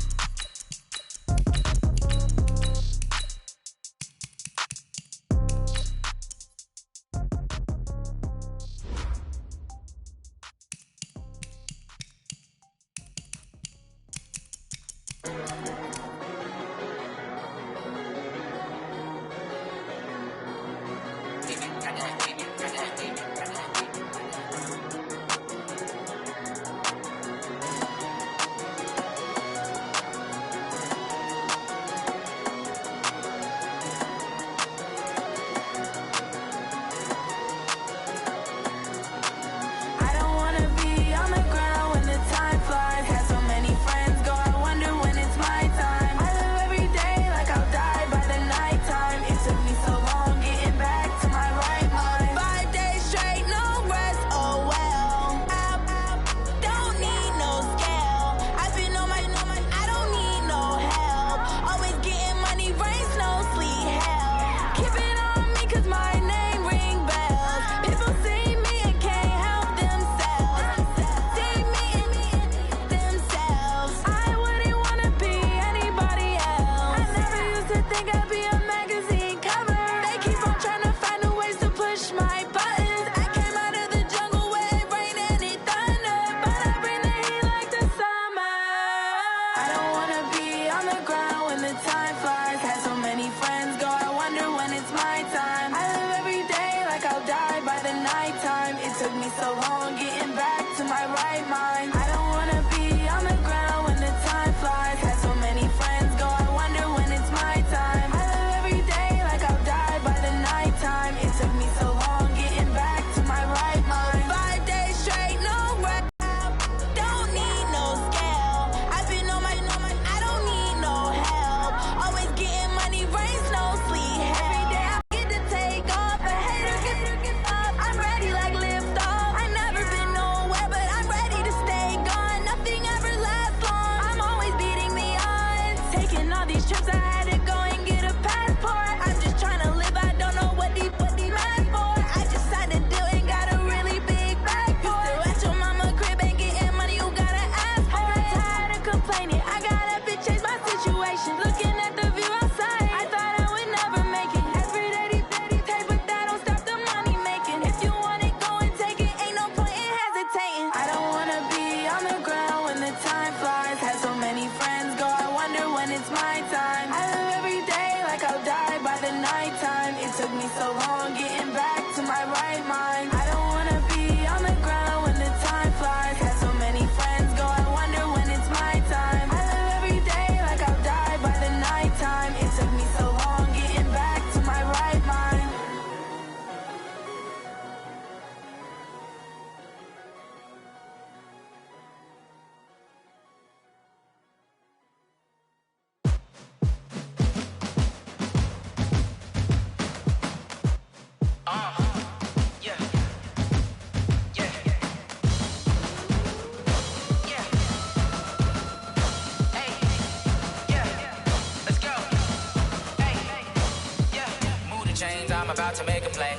I'm about to make a play.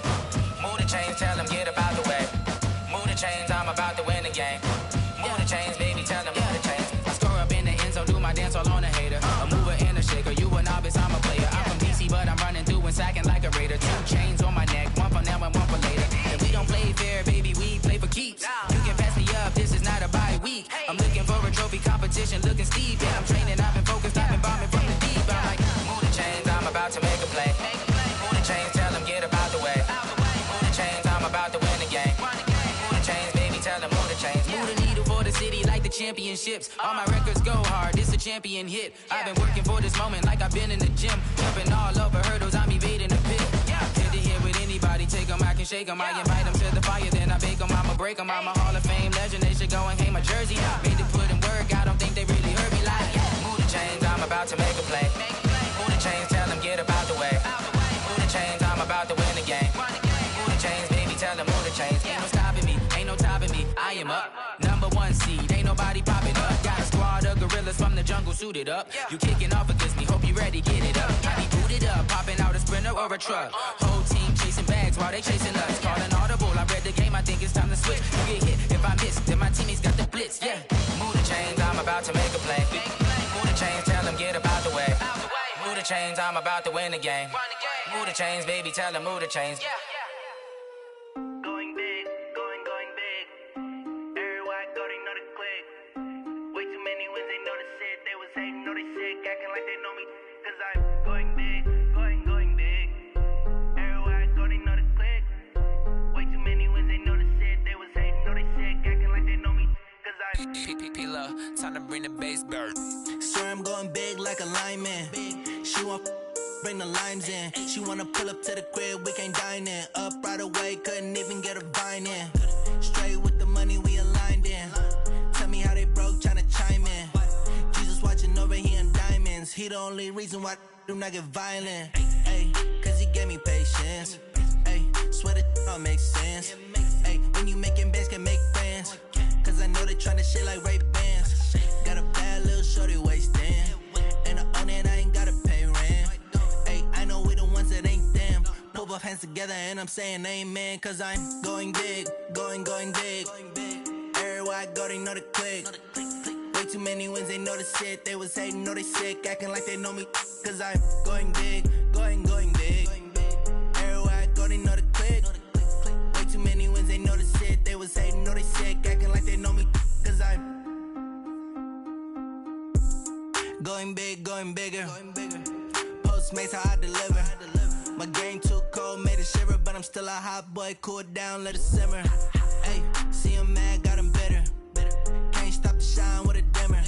Move the chains, tell them get about the way. Move the chains, I'm about to win the game. Move the chains, baby, tell them move the chains. I score up in the end zone, do my dance all on a hater. A mover and a shaker, you a novice, I'm a player. I'm from DC, but I'm running through and sacking like a raider. 2 chains on my neck, one for now and one for later. And we don't play fair, baby, we play for keeps. You can pass me up, this is not a bye week. I'm looking for a trophy competition, looking steep. And I'm training, I've been focused, I've been bombing from the deep. I'm like, move the chains, I'm about to make a play. Move the chains, tell them get about the way. Move the chains, I'm about to win the game. Move the chains, baby, tell them move the chains. Move the needle for the city like the championships. All my records go hard, this a champion hit. I've been working for this moment like I've been in the gym. Jumping all over hurdles, I'm evading the pit. Hit it here with anybody, take them, I can shake them. I invite them to the fire, then I bake them, I'ma break them. I'm a Hall of Fame legend, they should go and hang my jersey. Made to put in work, I don't think they really heard me like. Move the chains, I'm about to make a play. Move the chains, tell them get about the way. Move the chains, I'm about to win the game. Move the chains, baby, tell them move the chains. Ain't no stopping me. suited up. You kicking off against me, hope you ready, get it up. I be booted up, popping out a Sprinter or a truck. Whole team chasing bags while they chasing us. Calling audible, I read the game, I think it's time to switch. You get hit, if I miss, then my teammates got the blitz, yeah. Move the chains, I'm about to make a play. Move the chains, tell them get about the way. Move the chains, I'm about to win the game. Move the chains, baby, tell them move the chains. Going big, going big. Everywhere I go, they know the click. Way too many wins, they know the shit. They was hating, know they sick, acting like they know me. Cause I'm going big, going big. Everywhere I go, they know the click. Way too many wins, they know the shit. They was hating, know they sick, acting like they know me. Cause I'm P-P-P-Love, time to bring the bass bird. Swear I'm going big like a lineman. She want bring the limes in. She wanna pull up to the crib, we can't dine in. Up right away, couldn't even get a vine in. Straight with the money, we aligned in. Tell me how they broke, tryna chime in. Jesus watching over here in diamonds. He the only reason why I do not get violent. Ay, cause he gave me patience. Ay, swear that all makes sense. Ay, when you making bands, can make friends. Cause I know they tryna shit like Ray-Bans. Got a bad little shorty wasting. And I own it, I ain't gotta pay rent. Ay, I know we the ones that ain't them. Put both hands together and I'm saying amen. Cause I'm going big, going big. Everywhere I go, they know the click. Way too many wins, they know the shit. They was hating, know they sick, acting like they know me. Cause I'm going big, going big. Everywhere I go, they know the click. Way too many wins, they know the shit. They was hating, know they sick, acting like they know me. Cause I'm going big, going bigger. Postmates how I deliver. My game too cold, made it shiver, but I'm still a hot boy. Cool it down, let it simmer. Hey, see him mad, got him bitter. Can't stop the shine with a dimmer.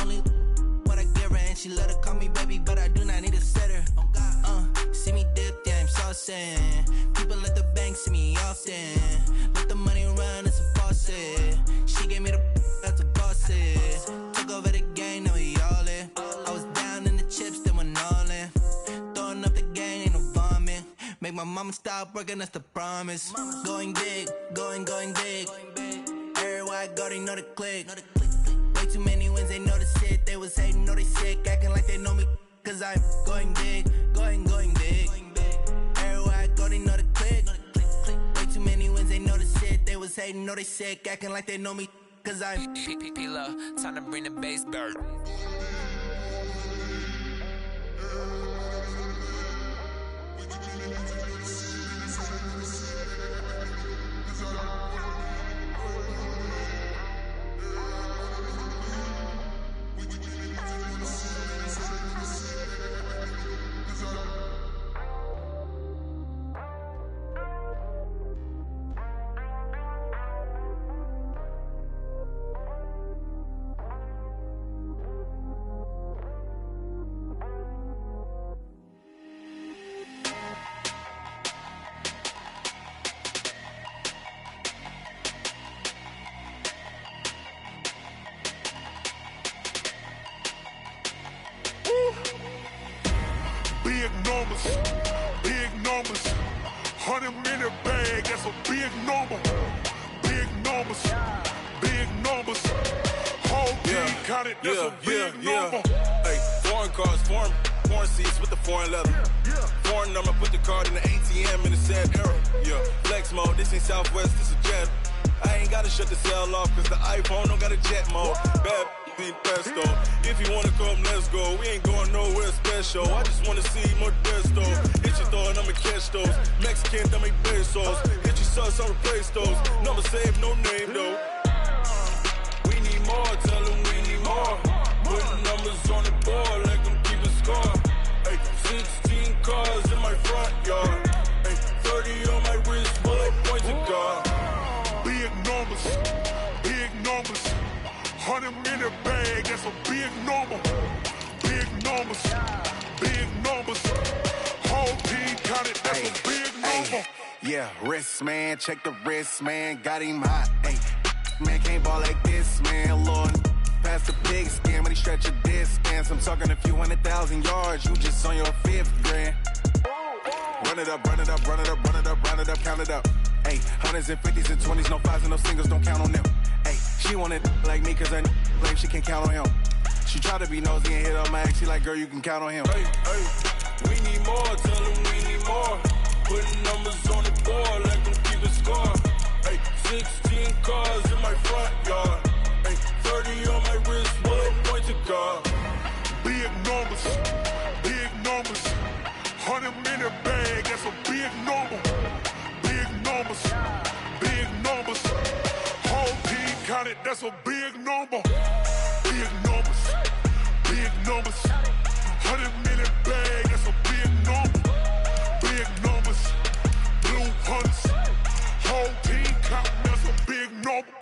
Only what I give her, and she let her call me baby, but I do not need a sitter. See me dip, yeah, I'm saucing. People at the bank see me often. Let the money run, it's a faucet. She gave me the that's a faucet. Took over the game, now we all in. I was down in the chips, then went all in. Throwing up the game, ain't no vomit. Make my mama stop working, that's the promise. Going big, going big. Everywhere I go, they know the click. Way too many wins, they know the shit. They was hating, know they sick, acting like they know me. Cause I'm going big, going big. Everywhere I go, they know the click. Way too many wins, they know the shit. They was hating, know they sick, acting like they know me. Cause I'm P-P-P-Love, time to bring the bass bird. Big numbers, 100-minute bag, that's a big number. Big numbers, whole team counted, that's a big number. Hey, foreign cars, foreign seats with the foreign leather. Foreign number, put the card in the ATM in the sad era. Yeah, flex mode, this ain't Southwest, this a jet. I ain't gotta shut the cell off, cause the iPhone don't got a jet mode. Bad being pesto. If you wanna come, let's go. We ain't going nowhere special. I just wanna see more desto. Hit your thought, I'ma catch those. Mexican, don't make pesos. Hit your sus, I'll replace those. Number saved, no name though. We need more, tell them we need more. Putting numbers on the board, like them keep a score. Hey, 16 cars in my front yard. Hey, 30 on my wrist, bullet points of God. Big numbers, 100-minute bag, that's a big number. Big numbers, whole team counted, that's a big number. Yeah, wrist man, check the wrist man, got him hot. Ay, man can't ball like this, man, Lord. Past the big skin, when he stretch a distance. I'm talking a few 100,000 yards, you just on your 5th grand. Run it up, count it up. Ay, hundreds and 50s and 20s, no 5s and no singles, don't count on them. Ay, she want it like me cause I claim she can't count on him. She try to be nosy and hit on my ex. She like, girl, you can count on him. Hey, hey, we need more. Tell them we need more. Putting numbers on the board, let them keep it score. Hey, 16 cars in my front yard. Hey, 30 on my wrist, one point to guard. Big numbers, 100-minute bag, that's a big number. Big numbers, whole team counted, that's a big number. Big numbers, 100-minute bag, that's a big number. Big numbers, blue hunts, whole team counting, that's a big number.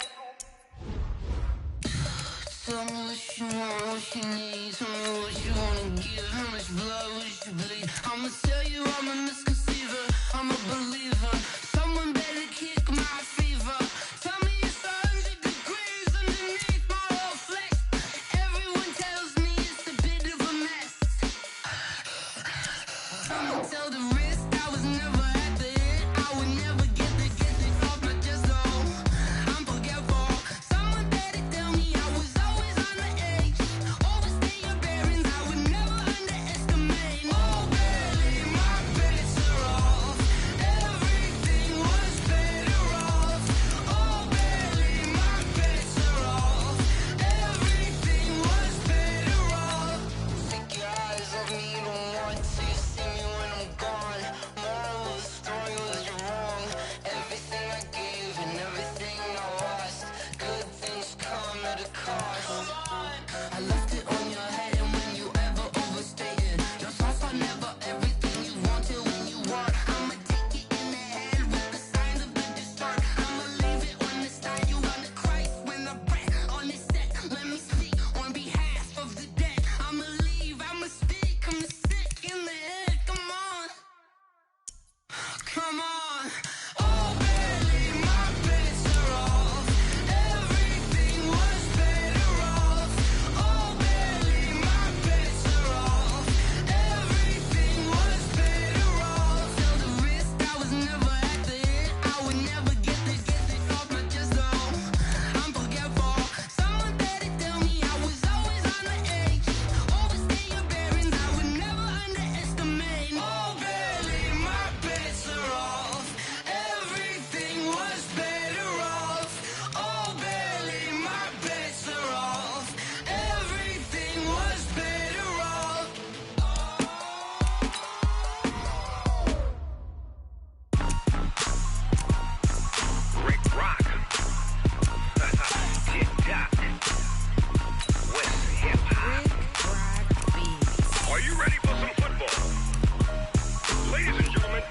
Tell me what you want, what you need. Tell me what you wanna give. How much blood would you bleed? I'ma tell you I'm a misconceiver. I'm a believer. Someone better kick my fever. Tell me it's 100 degrees underneath my whole flesh. Everyone tells me it's a bit of a mess. Someone tell the wrist I was never at the end. I would never get it off my chest though. I'm forgetful. Someone better tell me I was always on the edge. Overstay your bearings, I would never underestimate. Oh baby, my bets are off. Everything was better off. Oh baby, my bets are off. Everything was better off. Take your eyes off me, you don't want to see me when I'm gone. Moral of the story was you're wrong. Everything I gave and everything I lost. Good things come at a cost. I left it on your head, and when you ever overstated, your thoughts are never everything you wanted when you want. I'ma take it in the head with the signs of the distort. I'ma leave it on the side. You wanna Christ when I breath on this set. Let me speak on behalf of the dead. I'ma leave, I'ma speak. I'm sick in the head. Come on. Come on. Oh baby, my bets are off. Everything was better off. Oh baby, my bets are off. Everything was better off. Tell the wrist I was never at the end. I would never get it off my chest though. I'm forgetful. Someone better tell me I was always on the edge. Overstay your bearings, I would never underestimate. Oh baby, my bets are off. Everything was better off. Oh baby, my bets are off. Everything was better off. Rick Rock. Tick-tock. West hip-hop. Are you ready for some football? Ladies and gentlemen.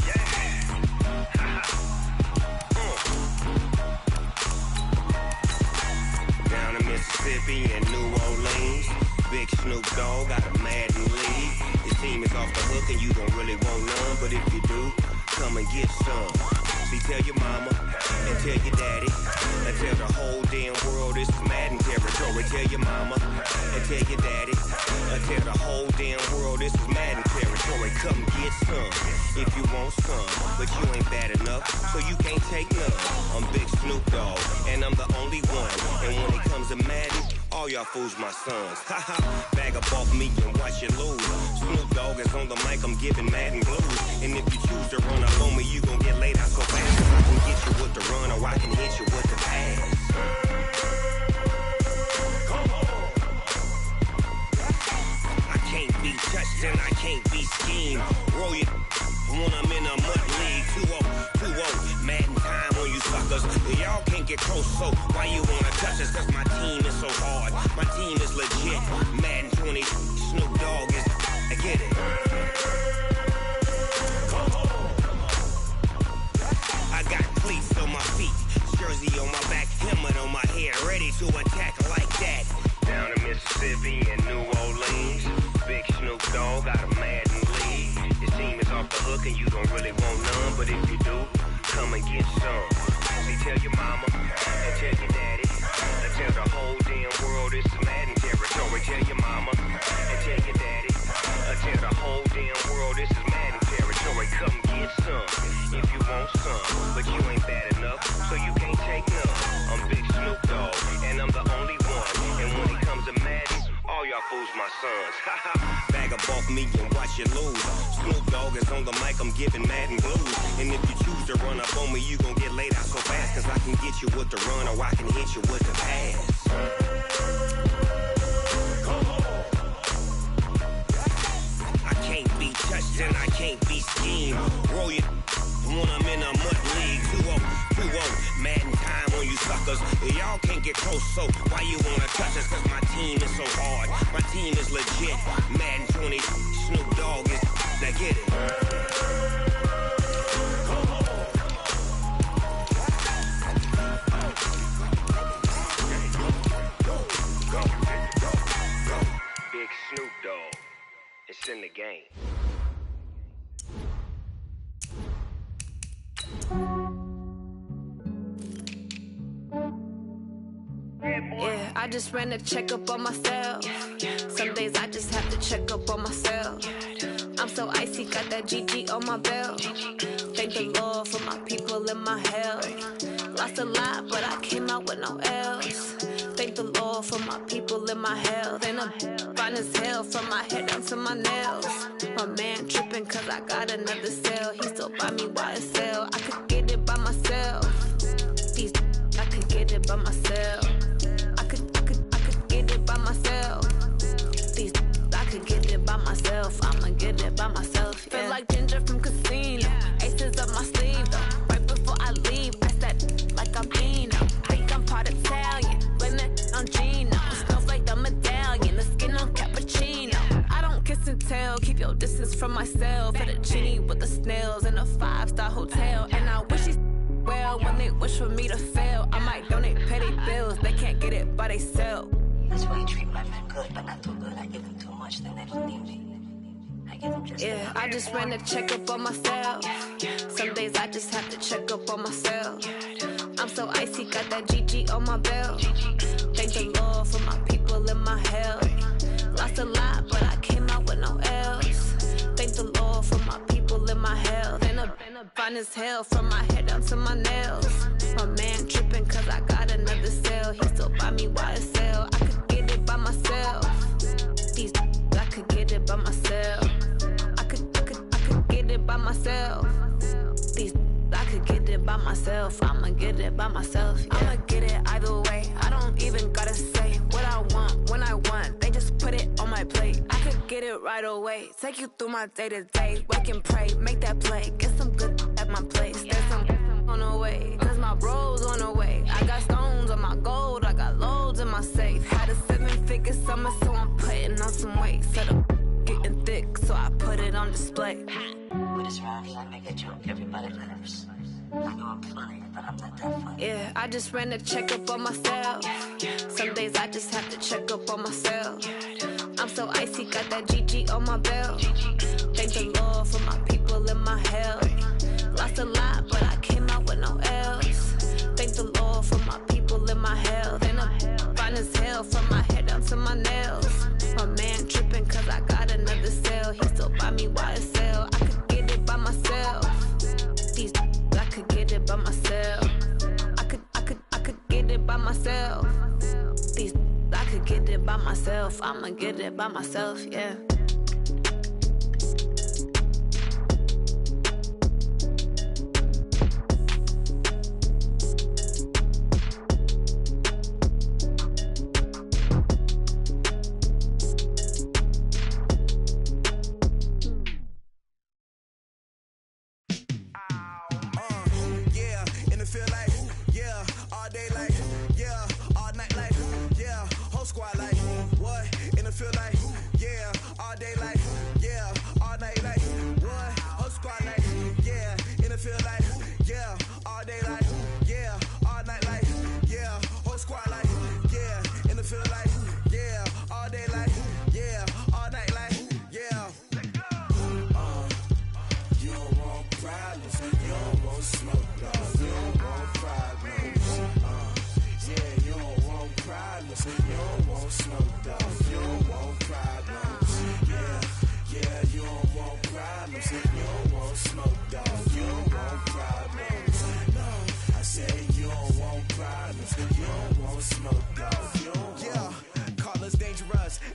Yeah. Down in Mississippi and New Orleans, Big Snoop Dogg got a Madden league. His team is off the hook and you don't really want none, but if you do, come and get some. See, tell your mama and tell your daddy and tell the whole damn world this is Madden territory. Tell your mama and tell your daddy and tell the whole damn world this is Madden territory. Come get some if you want some, but you ain't bad enough, so you can't take none. I'm Big Snoop Dogg and I'm the only one, and when it comes to Madden, all y'all fools my sons. Haha, bag up off me and watch you lose. Snoop Dogg is on the mic, I'm giving Madden blues. And if you choose to run up on me, you gon' get laid out so fast. I can get you with the run or I can hit you with the pass. I can't be touched and I can't be schemed. Roll you when I'm in a mud league. 2-0, Madden time on you suckers. Y'all can't get close, so why you wanna touch us? Cause my team is so hard. My team is legit. Madden 20, Snoop Dogg is. I get it. I got cleats on my feet, jersey on my back, helmet on my head, ready to attack like that. Down in Mississippi and New Orleans, Big Snoop Dogg got a Madden league. His team is off the hook and you don't really want none, but if you do, come and get some. See, tell your mama and tell your daddy and tell the whole damn world this is Madden territory. Tell your mama and tell your daddy and tell the whole damn world this is Madden territory. Come get some if you want some, but you ain't bad enough, so you can't take none. I'm Big Snoop Dogg and I'm the only one, and when it comes sons. Bag up off me and watch you lose. Snoop Dogg is on the mic, I'm giving Madden blues. And if you choose to run up on me, you gon' get laid out so fast. Cause I can get you with the run or I can hit you with the pass. I can't be touched and I can't be schemed. Roll you when I'm in a mud league. 2-0, Madden time on you suckers. Y'all can't get close, so why you wanna touch us? Cause my team is so hard, my team is legit. Madden 20, Snoop Dogg is, now get it. Big Snoop Dogg, it's in the game. Yeah, I just ran a checkup on myself. Some days I just have to check up on myself. I'm so icy, got that GG on my belt. Thank the Lord for my people and my health. Lost a lot, but I came out with no L's. Thank the Lord for my people and my health. And I'm fine as hell from my head down to my nails. My man tripping cause I got another cell. He still buy me YSL. I could get it by myself. These I could get it by myself. I could get it by myself. These I could get it by myself. I'ma get it by myself. Yeah. Feel like Ginger from Casino. Aces up my sleeve though. Right before I leave, I said like I'm Eno. Think I'm part Italian. Blame it on Gino. Smells like the medallion. The skin on cappuccino. I don't kiss and tell. Keep your distance from myself. At a genie with the snails in a 5-star hotel. And I wish these well when they wish for me to fail. I might donate petty bills. They can't get it by they sell. That's why you treat my men good, but not too good. I give them too much, then they don't need me. I give them just yeah, I just ran a checkup on myself. Some days I just have to check up on myself. I'm so icy, got that GG on my belt. Thank the Lord for my people and my health. Lost a lot, but I came out with no L's. Thank the Lord for my people and my health. And I'm fine as hell from my head down to my nails. My man tripping cause I got another cell. He still buy me YSL. I could get it by myself. These I could get it by myself. I could get it by myself. These I could get it by myself. I'ma get it by myself. Yeah. I'ma get it either way. I don't even gotta say what I want when I want. They just put it on my plate. I could get it right away. Take you through my day to day. Wake and pray, make that play. Get some good at my place. There's some on the way. Cause my bro's on the way. I got stones on my gold. I got loads in my safe. Had a 7-figure summer, so I'm putting on some weight. Set up getting thick, so I put it on display. With this round here, I make a joke. Everybody laughs. I know I'm funny, but I'm not that funny. Yeah, I just ran a checkup on myself. Some days I just have to check up on myself. I'm so icy, got that GG on my belt. Thank the Lord for my people and my health. Lost a lot, but I came out with no L's. Thank the Lord for my people and my health. And I'm fine as hell from my head down to my nails. My man tripping cause I got another cell. He still buy me YSL. I could get it by myself. These I could get it by myself. I could get it by myself. These I could get it by myself. I'ma get it by myself, yeah.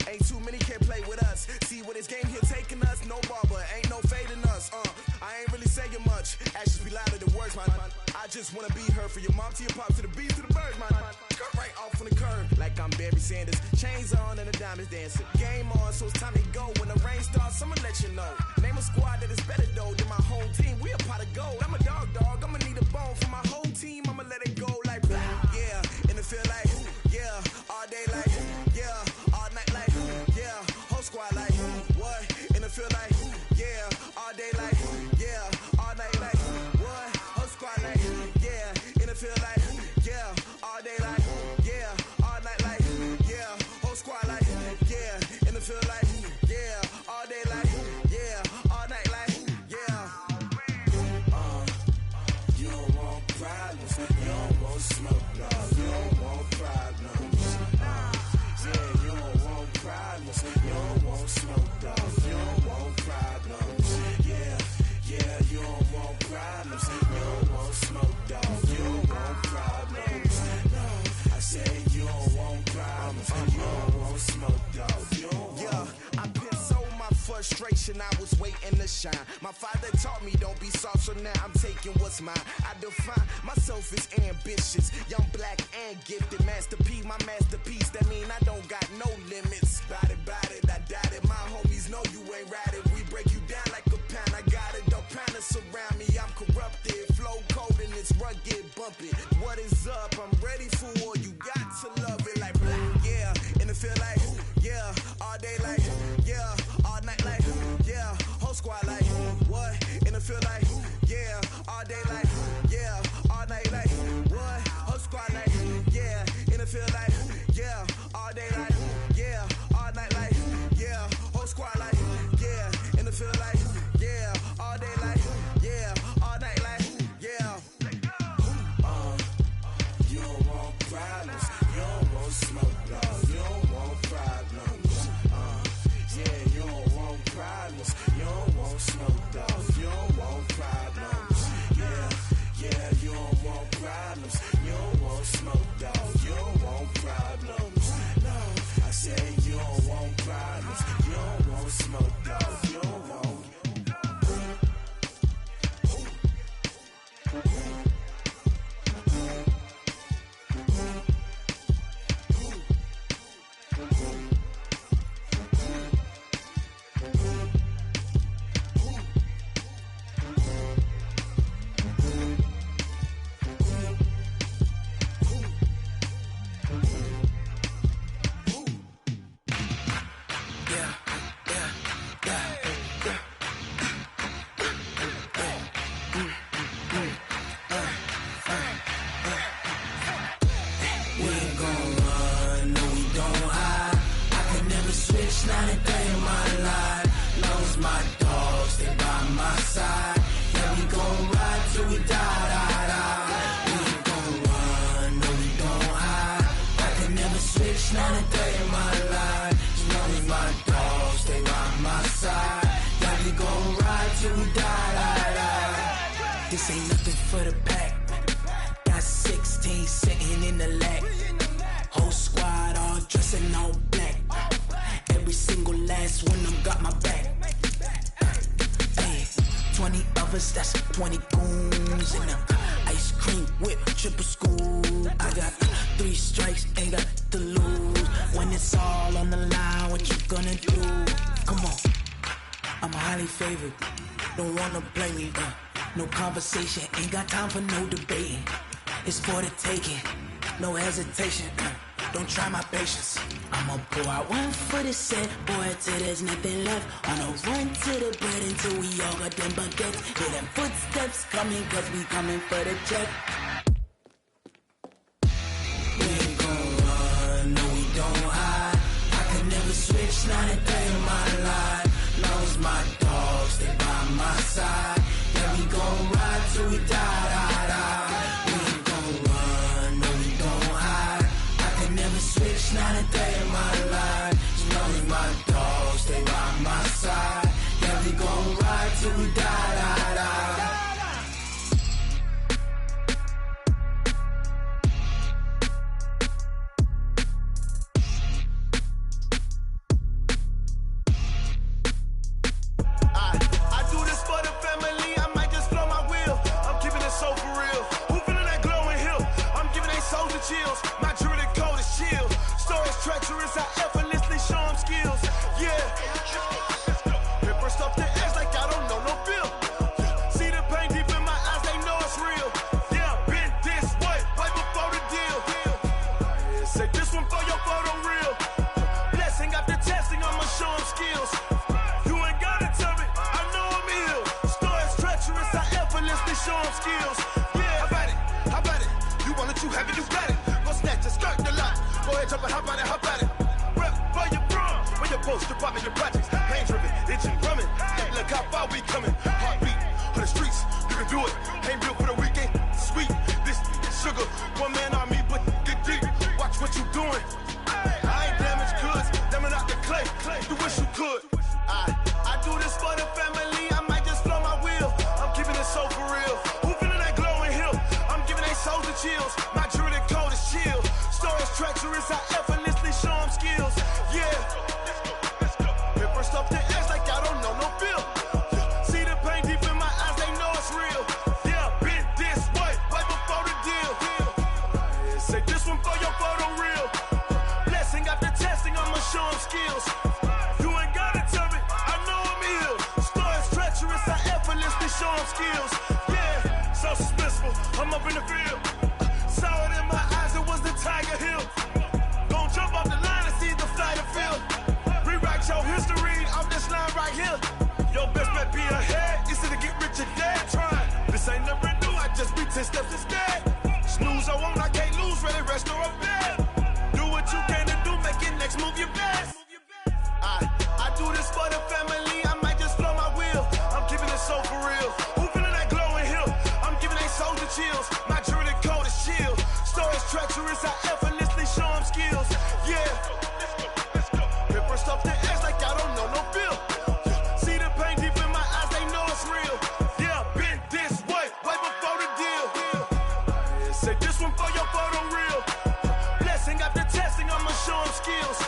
Ain't too many can play just wanna be her. For your mom to your pop to the beat to the birds, man. Cut right off on the curb, like I'm Barry Sanders. Chains on and the diamonds dancing. Game on, so it's time to go. When the rain starts, I'ma let you know. Name a squad that is better though than my whole team. We a pot of gold. I'm a dog. I'ma need a bone for my whole team. I'ma let it go like yeah. And it feel like yeah. All day like yeah. All night like yeah. Whole squad like what? And it feel like yeah. All day like yeah. All night like what? Whole squad like yeah. And it feel like yeah. All day like yeah. All night like yeah. Whole squad like yeah. And it feel like yeah. All day like yeah. All night like yeah. You don't want problems. You don't want smoke. No, you don't want problems. Yeah, you don't want problems. You don't want smoke. No, you don't want problems. Yeah, yeah, you don't want problems. You don't want smoke. No, you don't want problems. No, I said you don't want problems. You don't want smoke. No, you don't want. Yeah, I've been so my frustration. I was waiting to shine. My father taught me don't be soft, so now I'm taking what's mine. I define myself as ambitious, young, black, and gifted. Master P, my masterpiece. That mean I don't got no limits. Bout it, I doubt it. My homies know you ain't ratted. We break you down like a pound. I got it, don't pound to surround me. I'm corrupted, flow cold and it's rugged, bumpy. What is up? I'm ready for war. You got to love it like yeah. And it feel like yeah. All day like yeah. All night like yeah. Whole squad like what? And it feel like yeah. All day like yeah. All night like what? Whole squad like yeah. And it feel like yeah. All day like yeah. All night like yeah. Whole squad like yeah. And it feel like yeah. All day like yeah. All night like yeah. You don't want problems. You don't want smoke. No, you don't want problems. Yeah, you don't want problems. You don't want smoke. No, you don't want problems. Yeah, yeah, you don't want problems. You don't want smoke. No, you don't want problems. No, I said you don't want problems. You don't want smoke. No, you don't want. This ain't nothing for the pack. Got 16 sitting in the lag. Whole squad all dressing all black. Every single last one of them got my back. Hey, 20 of us, that's 20 goons in them. Ice cream whip, triple school. I got 3 strikes, ain't got to lose. When it's all on the line, what you gonna do? Come on, I'm highly favored. Don't wanna play me, no conversation, ain't got time for no debating. It's for the taking, no hesitation. Don't try my patience. I'ma pour out one for the set, boy, till there's nothing left. On a run to the bread until we all got them baguettes. Hear them footsteps coming, cause we coming for the check. We ain't gon' run, no we don't hide. I could never switch, not a day in my life. Long as my dogs, they by my side. Yeah, we gon' ride till we die. We ain't gon' run, no we don't hide. I could never switch, not a day in my life. As long as my dogs, they by my side. Yeah, we gon' ride till we die. I do this for the family. how about it? Rep for your prom, for your poster, popping your projects. Pain driven, itching, drumming. Look how far we coming. Heartbeat on the streets, you can do it. Ain't built for the weekend. Sweet, this sugar, one man army, but get deep. Watch what you doing. I ain't damaged goods, damn it out the clay. You wish you could. I do this for the family. I might just blow my wheel. I'm keeping it so for real. Who feeling that glowing hill? I'm giving they souls the chills. My jewelry code is chill. Stories treacherous, I effortlessly show them skills. Yeah. Hit first off the edge like I don't know no feel. See the pain deep in my eyes, they know it's real. Yeah, been this way, right before the deal. Say this one for your photo real. Blessing after testing, I'ma show them skills. You ain't gotta tell me, I know I'm ill. Stories treacherous, I effortlessly show them skills. Yeah, so suspenseful, I'm up in the field. Saw it in my eyes, it was the Tiger Hill. Gon' jump off the line and see the flight of field. Rewrite your history off this line right here. Your best bet be ahead, it's to get rich or dead trying. This ain't never new, I just be 10 steps instead. Snooze, I won't, I can't lose, ready, rest or a bed. Do what you can to do, make it next move your best. I do this for the family, I might just blow my wheel. I'm keeping it so for real. Who feeling that glowing hill? I'm giving they souls the chills. My jewelry code is chill. Stories treacherous, I effortlessly show them skills. Yeah. Hit first off the edge like I don't know no feel. See the pain deep in my eyes, they know it's real. Yeah, been this way, right before the deal. Say this one for your photo real. Blessing after testing, I'ma show them skills.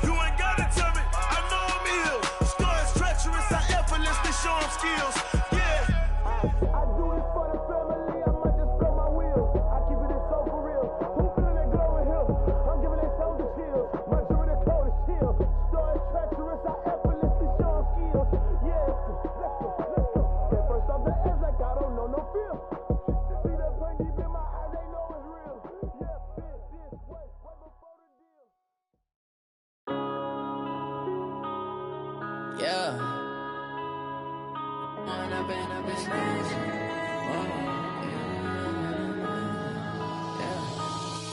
You ain't gotta tell me, I know I'm ill. Stories treacherous, I effortlessly show them skills. Yeah. I do this for the family, I might just blow my wheel. I keep it so for real. Who feeling that glowing hill? I'm giving they souls the chills. My jewelry code is chill. Stories treacherous, I effortlessly show them skills. Yeah, let's go. Hit first off the edge like I don't know no feel. See that pain deep in my eyes, they know it's real. Yeah, been this way, right before the deal. Yeah.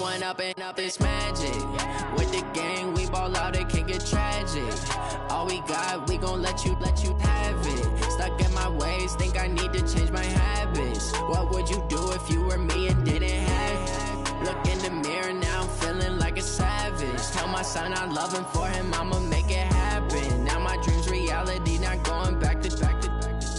One up and up is magic. With the gang, we ball out, it can get tragic. All we got, we gon' let you have it. Stuck in my ways, think I need to change my habits. What would you do if you were me and didn't have it? Look in the mirror now, I'm feeling like a savage. Tell my son I love him, for him I'ma make it happen. Now my dream's reality, not going back to.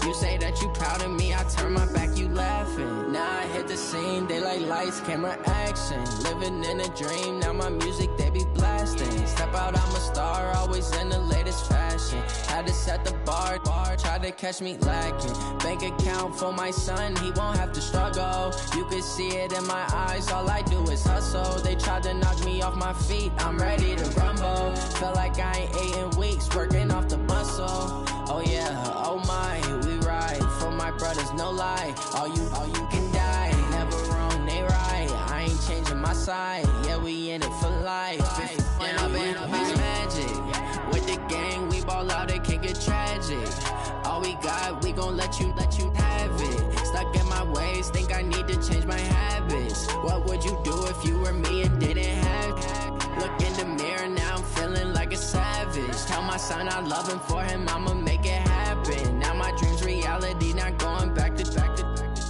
You say that you proud of me, I turn my back, you laughing. Now I hit the scene, they like lights, camera, action. Living in a dream, now my music, they be blasting. Step out, I'm a star, always in the latest fashion. Had to set the bar, try to catch me lacking. Bank account for my son, he won't have to struggle. You can see it in my eyes, all I do is hustle. They tried to knock me off my feet, I'm ready to rumble. Feel like I ain't ate in weeks, working off the muscle. Oh yeah, oh my, we ride for my brothers, no lie. All you can die, never wrong, they right. I ain't changing my side, yeah, we in it for life. When up and up is magic. With the gang, we ball out, it can get tragic. All we got, we gon' let you have it. Stuck in my ways, think I need to change my habits. What would you do if you were me and didn't have it? Look in the mirror now, I'm feeling like a savage. Tell my son I love him, for him I'ma make it happen. Now my dream's reality, not going back to.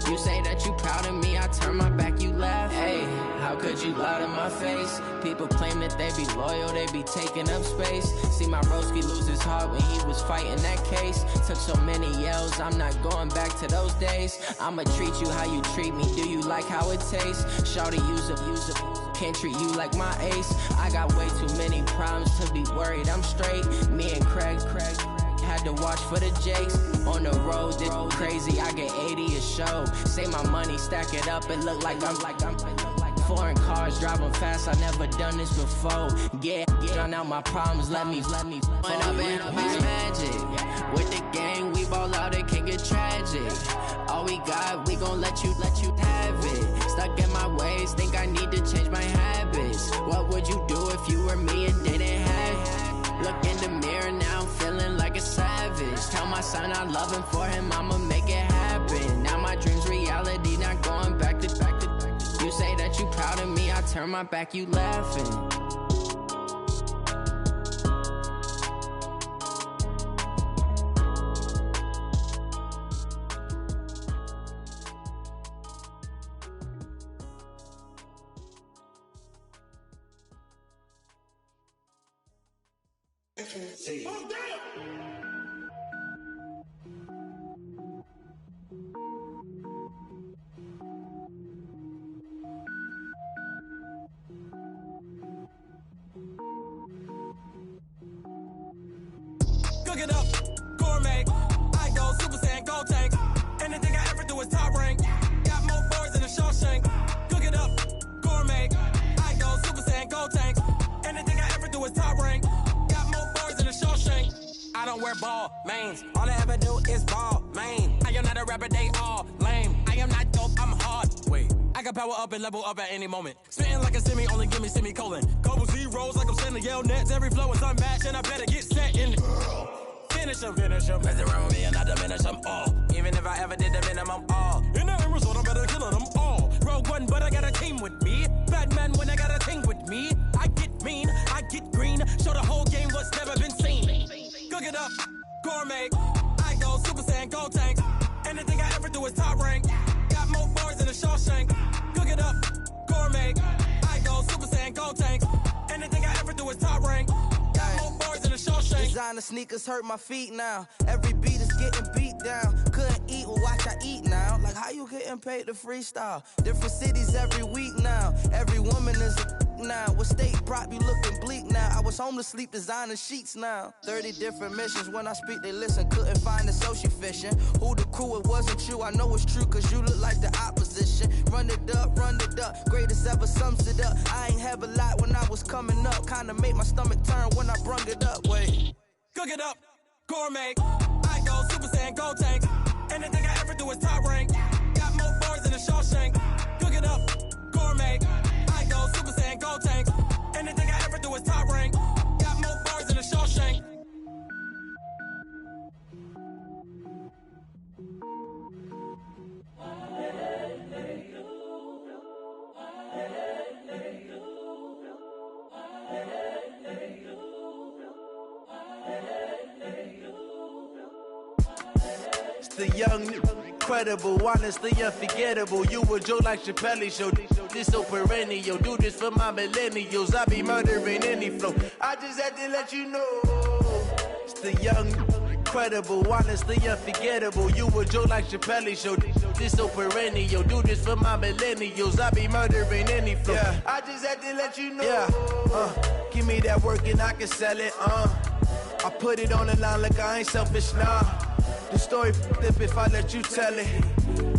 You say that you proud of me, I turn my back, you laugh. Hey, how could you lie to my face? People claim that they be loyal, they be taking up space. See my broski lose his heart when he was fighting that case. Took so many yells, I'm not going back to those days. I'ma treat you how you treat me, do you like how it tastes? Shawty, use it. Can't treat you like my ace. I got way too many problems to be worried, I'm straight. Me and Craig had to watch for the Jakes. On the road, this crazy, I get 80 a show. Say my money, stack it up, it look like I'm foreign cars, driving fast, I never done this before. Get on out my problems, let me When up and up is magic. With the gang, we ball out, it can get tragic. All we got, we gon' let you have it. Stuck in my ways, think I need to change my habits. What would you do if you were me and didn't have it? Look in the mirror now, I'm feeling like a savage. Tell my son I love him, for him I'ma make it happen. Now my dream's reality, not going back to. You say that you proud of me, I turn my back, you laughing. Cook it up, gourmet. I go Super Saiyan, gold tank. Anything I ever do is top rank. Got more bars than a Shawshank. Cook it up, gourmet. I go Super Saiyan, gold tank. Anything I ever do is top rank. Got more bars than a Shawshank. I don't wear ball mains. All I ever do is ball main. I am not a rapper, they all lame. I am not dope, I'm hard. Wait, I can power up and level up at any moment. Spitting like a semi, only give me semicolon. Couple zeros like I'm sending yell nets. Every flow is unmatched and I better get set in. Finish them. Mess around with me and I diminish them all. Even if I ever did the minimum all. In the end result, I'm better killing them all. Rogue One, but I got a team with me. Batman when I got a thing with me. I get mean, I get green. Show the whole game what's never been seen. Cook it up, gourmet. I go Super Saiyan, gold tank. Anything I ever do is top rank. Got more bars than a Shawshank. Cook it up, gourmet. I go Super Saiyan, gold tank. Anything I ever do is top rank. Got more bars than a Shawshank. Designer sneakers hurt my feet now. Every beat is getting beat down. Couldn't eat, well watch I eat now. Like how you getting paid to freestyle? Different cities every week now. Every woman is a now. What state prop you looking bleak now? I was home to sleep designer sheets now. 30 different missions. When I speak they listen. Couldn't find the social fishing. Who the crew, it wasn't you. I know it's true cause you look like the opposition. Run it up. Greatest ever sums it up. I ain't have a lot when I was coming up. Kinda made my stomach turn when I brung it up. Wait. Cook it up, gourmet. I go Super Saiyan, gold tank. Anything I ever do is top rank. Got more bars than a Shawshank. Cook it up, gourmet. I go Super Saiyan, gold tank. Anything I ever do is top rank. Got more bars than a Shawshank. The young, incredible, honestly unforgettable. You a Joe like Chappelle show. This so perennial. Do this for my millennials. I be murdering any flow. I just had to let you know. It's the young, incredible, honestly unforgettable. You a Joe like Chappelle show. This so perennial. Do this for my millennials. I be murdering any flow. Yeah. I just had to let you know. Yeah. Give me that work and I can sell it. I put it on the line like I ain't selfish, nah. The story flip if I let you tell it.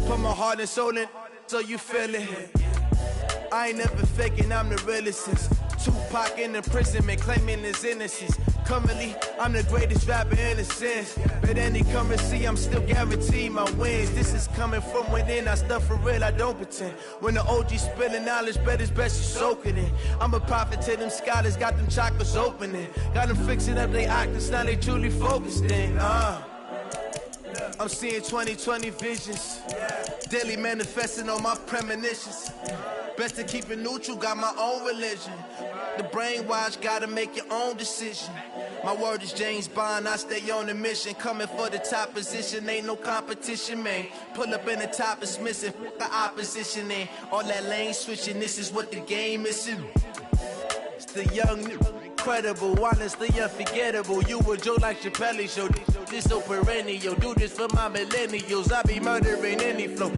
Put my heart and soul in so you feel it. I ain't never faking, I'm the realest since Tupac in imprisonment, claiming his innocence. Currently, I'm the greatest rapper in a sense. But any currency, I'm still guaranteed my wins. This is coming from within, I stuff for real, I don't pretend. When the OG spilling knowledge, bet it's best you soak it in. I'm a prophet to them scholars, got them chakras opening. Got them fixing up they octaves, now they truly focused in. I'm seeing 2020 visions. Daily manifesting on my premonitions. Best to keep it neutral, got my own religion. The brainwash, gotta make your own decision. My word is James Bond, I stay on a mission. Coming for the top position, ain't no competition, man. Pull up in the top is missing, the opposition in. All that lane switching, this is what the game is. It's the young, incredible, honestly unforgettable. You a Joe like Chappelle show. This so perennial. Do this for my millennials. I be murdering any flow.